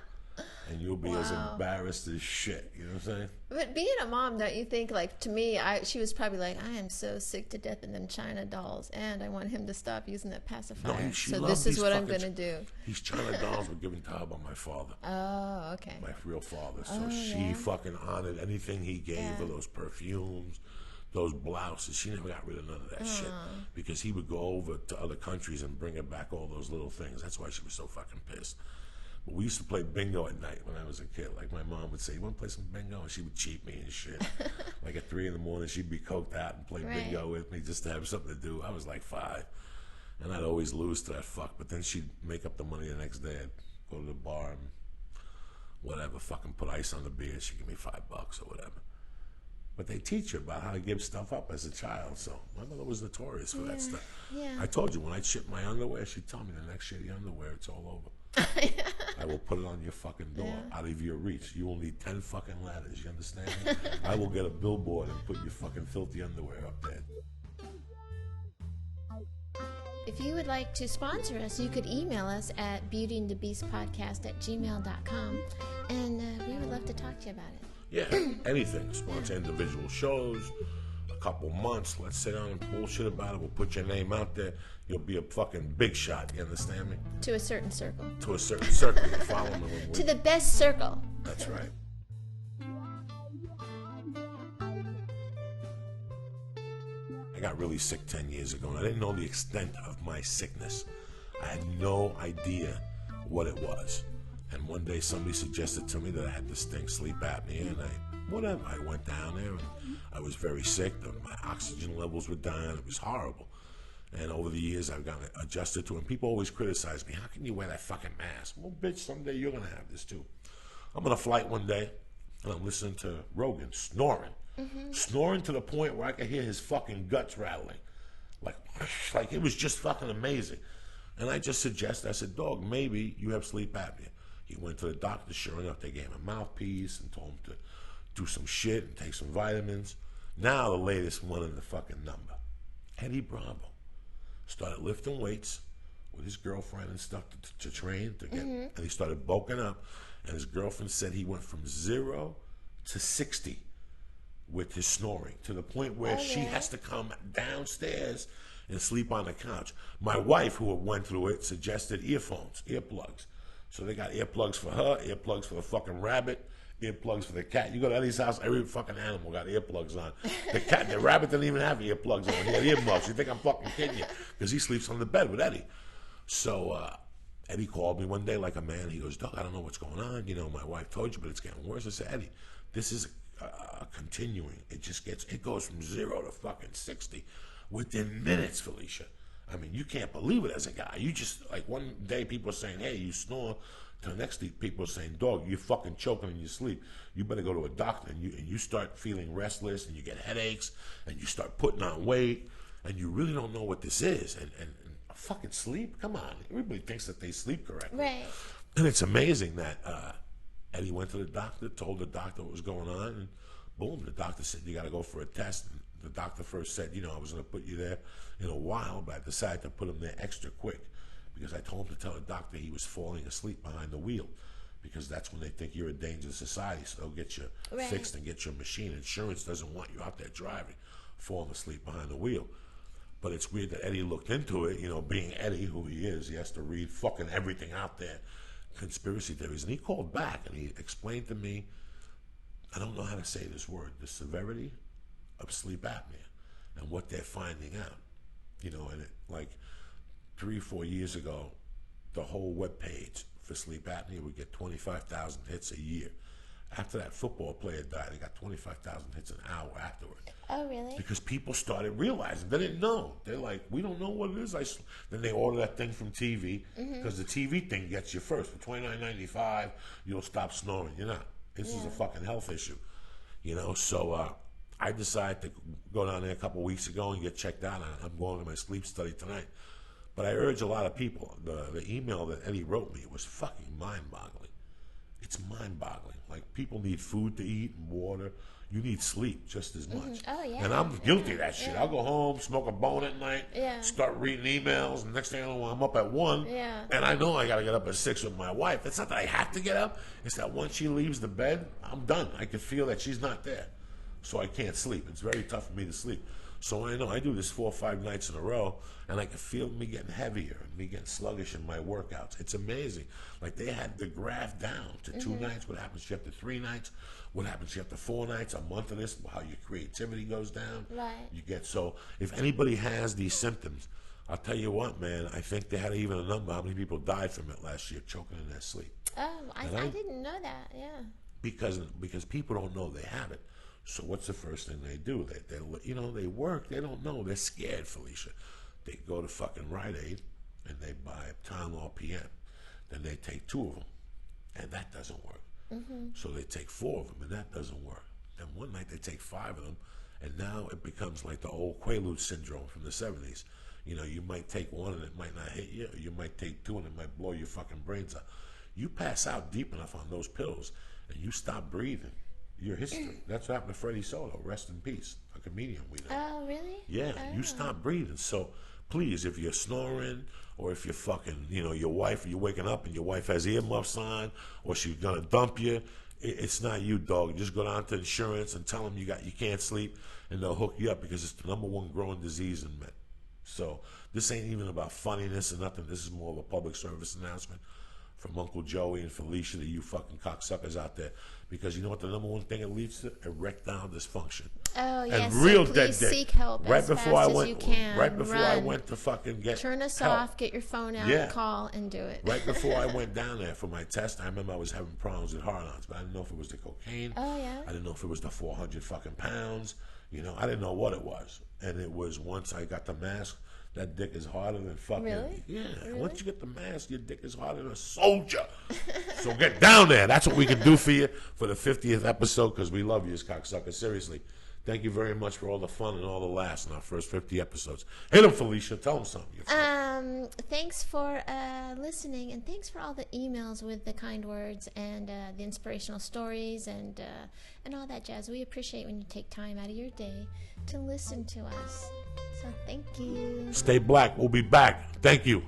And you'll be as embarrassed as shit. You know what I'm saying? But being a mom, don't you think, like, to me, she was probably like, I am so sick to death of them China dolls, and I want him to stop using that pacifier. No, so this is what I'm going to do. These China dolls were given to her by my father. Oh, okay. My real father. So she fucking honored anything he gave her, those perfumes, those blouses. She never got rid of none of that shit. Because he would go over to other countries and bring her back all those little things. That's why she was so fucking pissed. But we used to play bingo at night when I was a kid. Like my mom would say, you want to play some bingo? And she would cheat me and shit. Like at 3 in the she'd be coked out and play bingo with me just to have something to do. I was like 5. And I'd always lose to that fuck. But then she'd make up the money the next day. I'd go to the bar and whatever, fucking put ice on the beer. She'd give me $5 or whatever. But they teach you about how to give stuff up as a child. So my mother was notorious for that stuff. I told you, when I'd shit my underwear, she'd tell me the next shitty underwear, it's all over. I will put it on your fucking door, out of your reach. You will need 10 fucking ladders, you understand me? I will get a billboard and put your fucking filthy underwear up there. If you would like to sponsor us, you could email us at beautyandthebeastpodcast@gmail.com, and we would love to talk to you about it. Yeah, anything. Sponsor individual shows, a couple months. Let's sit down and bullshit about it. We'll put your name out there. You'll be a fucking big shot. You understand me? To a certain circle. To a certain circle. You follow me? To the best circle. That's right. I got really sick 10 years ago, and I didn't know the extent of my sickness. I had no idea what it was. And one day somebody suggested to me that I had this thing, sleep apnea, and I went down there, and I was very sick. My oxygen levels were down. It was horrible. And over the years, I've gotten adjusted to it. And people always criticize me. How can you wear that fucking mask? Well, bitch, someday you're going to have this too. I'm on a flight one day, and I'm listening to Rogan snoring. Snoring to the point where I could hear his fucking guts rattling. Like it was just fucking amazing. And I just suggested, I said, dog, maybe you have sleep apnea. He went to the doctor. Sure enough, they gave him a mouthpiece and told him to do some shit and take some vitamins. Now the latest one in the fucking number. Eddie Bravo started lifting weights with his girlfriend and stuff to train to get, and he started bulking up. And his girlfriend said he went from 0 to 60 with his snoring to the point where she has to come downstairs and sleep on the couch. My wife, who went through it, suggested earplugs. So they got earplugs for her, earplugs for the fucking rabbit, earplugs for the cat. You go to Eddie's house, every fucking animal got earplugs on. The rabbit didn't even have earplugs on. He had earmuffs. You think I'm fucking kidding you? Because he sleeps on the bed with Eddie. So Eddie called me one day like a man. He goes, Doug, I don't know what's going on. You know, my wife told you, but it's getting worse. I said, Eddie, this is continuing. It goes from 0 to fucking 60 within minutes, Felicia. I mean, you can't believe it as a guy. You just, like, one day people are saying, hey, you snore. To the next day, people are saying, dog, you're fucking choking in your sleep. You better go to a doctor. And you start feeling restless, and you get headaches, and you start putting on weight, and you really don't know what this is. And fucking sleep? Come on. Everybody thinks that they sleep correctly. Right. And it's amazing that Eddie went to the doctor, told the doctor what was going on, and boom, the doctor said, you got to go for a test. And the doctor first said, I was going to put you there in a while, but I decided to put him there extra quick because I told him to tell the doctor he was falling asleep behind the wheel because that's when they think you're a danger to society, so they'll get you fixed and get your machine. Insurance doesn't want you out there driving, falling asleep behind the wheel. But it's weird that Eddie looked into it, being Eddie, who he is, he has to read fucking everything out there, conspiracy theories. And he called back and he explained to me, I don't know how to say this word, the severity of sleep apnea and what they're finding out. And like 3 or 4 years ago, the whole webpage for sleep apnea would get 25,000 hits a year. After that football player died, they got 25,000 hits an hour afterward. Oh, really? Because people started realizing. They didn't know. They're like, we don't know what it is. Then they order that thing from TV because the TV thing gets you first. For $29.95, you'll stop snoring. You're not. This is a fucking health issue. So I decided to go down there a couple of weeks ago and get checked out. I'm going to my sleep study tonight. But I urge a lot of people. The email that Eddie wrote me was fucking mind-boggling. It's mind-boggling. Like, people need food to eat and water. You need sleep just as much. Oh, yeah. And I'm guilty of that shit. I'll go home, smoke a bone at night, start reading emails, and next thing I know, I'm up at 1. Yeah. And I know I got to get up at 6 with my wife. It's not that I have to get up. It's that once she leaves the bed, I'm done. I can feel that she's not there. So I can't sleep. It's very tough for me to sleep. So I know I do this 4 or 5 nights in a row, and I can feel me getting heavier and me getting sluggish in my workouts. It's amazing. Like, they had the graph down to 2 nights. What happens to you after 3 nights? What happens to you after 4 nights? A month of this, how your creativity goes down. Right. So if anybody has these symptoms, I'll tell you what, man, I think they had even a number how many people died from it last year, choking in their sleep. Oh, I didn't know that, yeah. Because people don't know they have it. So what's the first thing they do? They work. They don't know. They're scared, Felicia. They go to fucking Rite Aid and they buy Tylenol PM. Then they take 2 of them, and that doesn't work. So they take 4 of them, and that doesn't work. Then one night they take 5 of them, and now it becomes like the old Quaalude syndrome from the 70s. You might take 1 and it might not hit you, or you might take 2 and it might blow your fucking brains out. You pass out deep enough on those pills, and you stop breathing. Your history. That's what happened to Freddie Soto. Rest in peace. A comedian we know. Oh, really? Yeah, you stop breathing. So please, if you're snoring, or if you're fucking, your wife, you're waking up and your wife has earmuffs on, or she's gonna dump you, it's not you, dog. Just go down to insurance and tell them you can't sleep, and they'll hook you up because it's the #1 growing disease in men. So this ain't even about funniness or nothing. This is more of a public service announcement from Uncle Joey and Felicia to you fucking cocksuckers out there. Because you know what the number one thing it leads to? Erectile dysfunction. Oh, yes. And real so dead please dick. seek help Right as before fast I went, as you can. right before I Run. went to fucking get Turn us help. off, get your phone out, Yeah. call, and do it. Right before I went down there for my test, I remember I was having problems with hard-ons, but I didn't know if it was the cocaine. Oh, yeah? I didn't know if it was the 400 fucking pounds. You know, I didn't know what it was. And it was once I got the mask, that dick is harder than fucking... Really? Yeah. Really? Once you get the mask, your dick is harder than a soldier. So get down there. That's what we can do for you for the 50th episode, because we love you as cocksuckers. Seriously. Thank you very much for all the fun and all the laughs in our first 50 episodes. Hit them, Felicia. Tell them something. Thanks for listening, and thanks for all the emails with the kind words and the inspirational stories and all that jazz. We appreciate when you take time out of your day to listen to us. So thank you. Stay black. We'll be back. Thank you.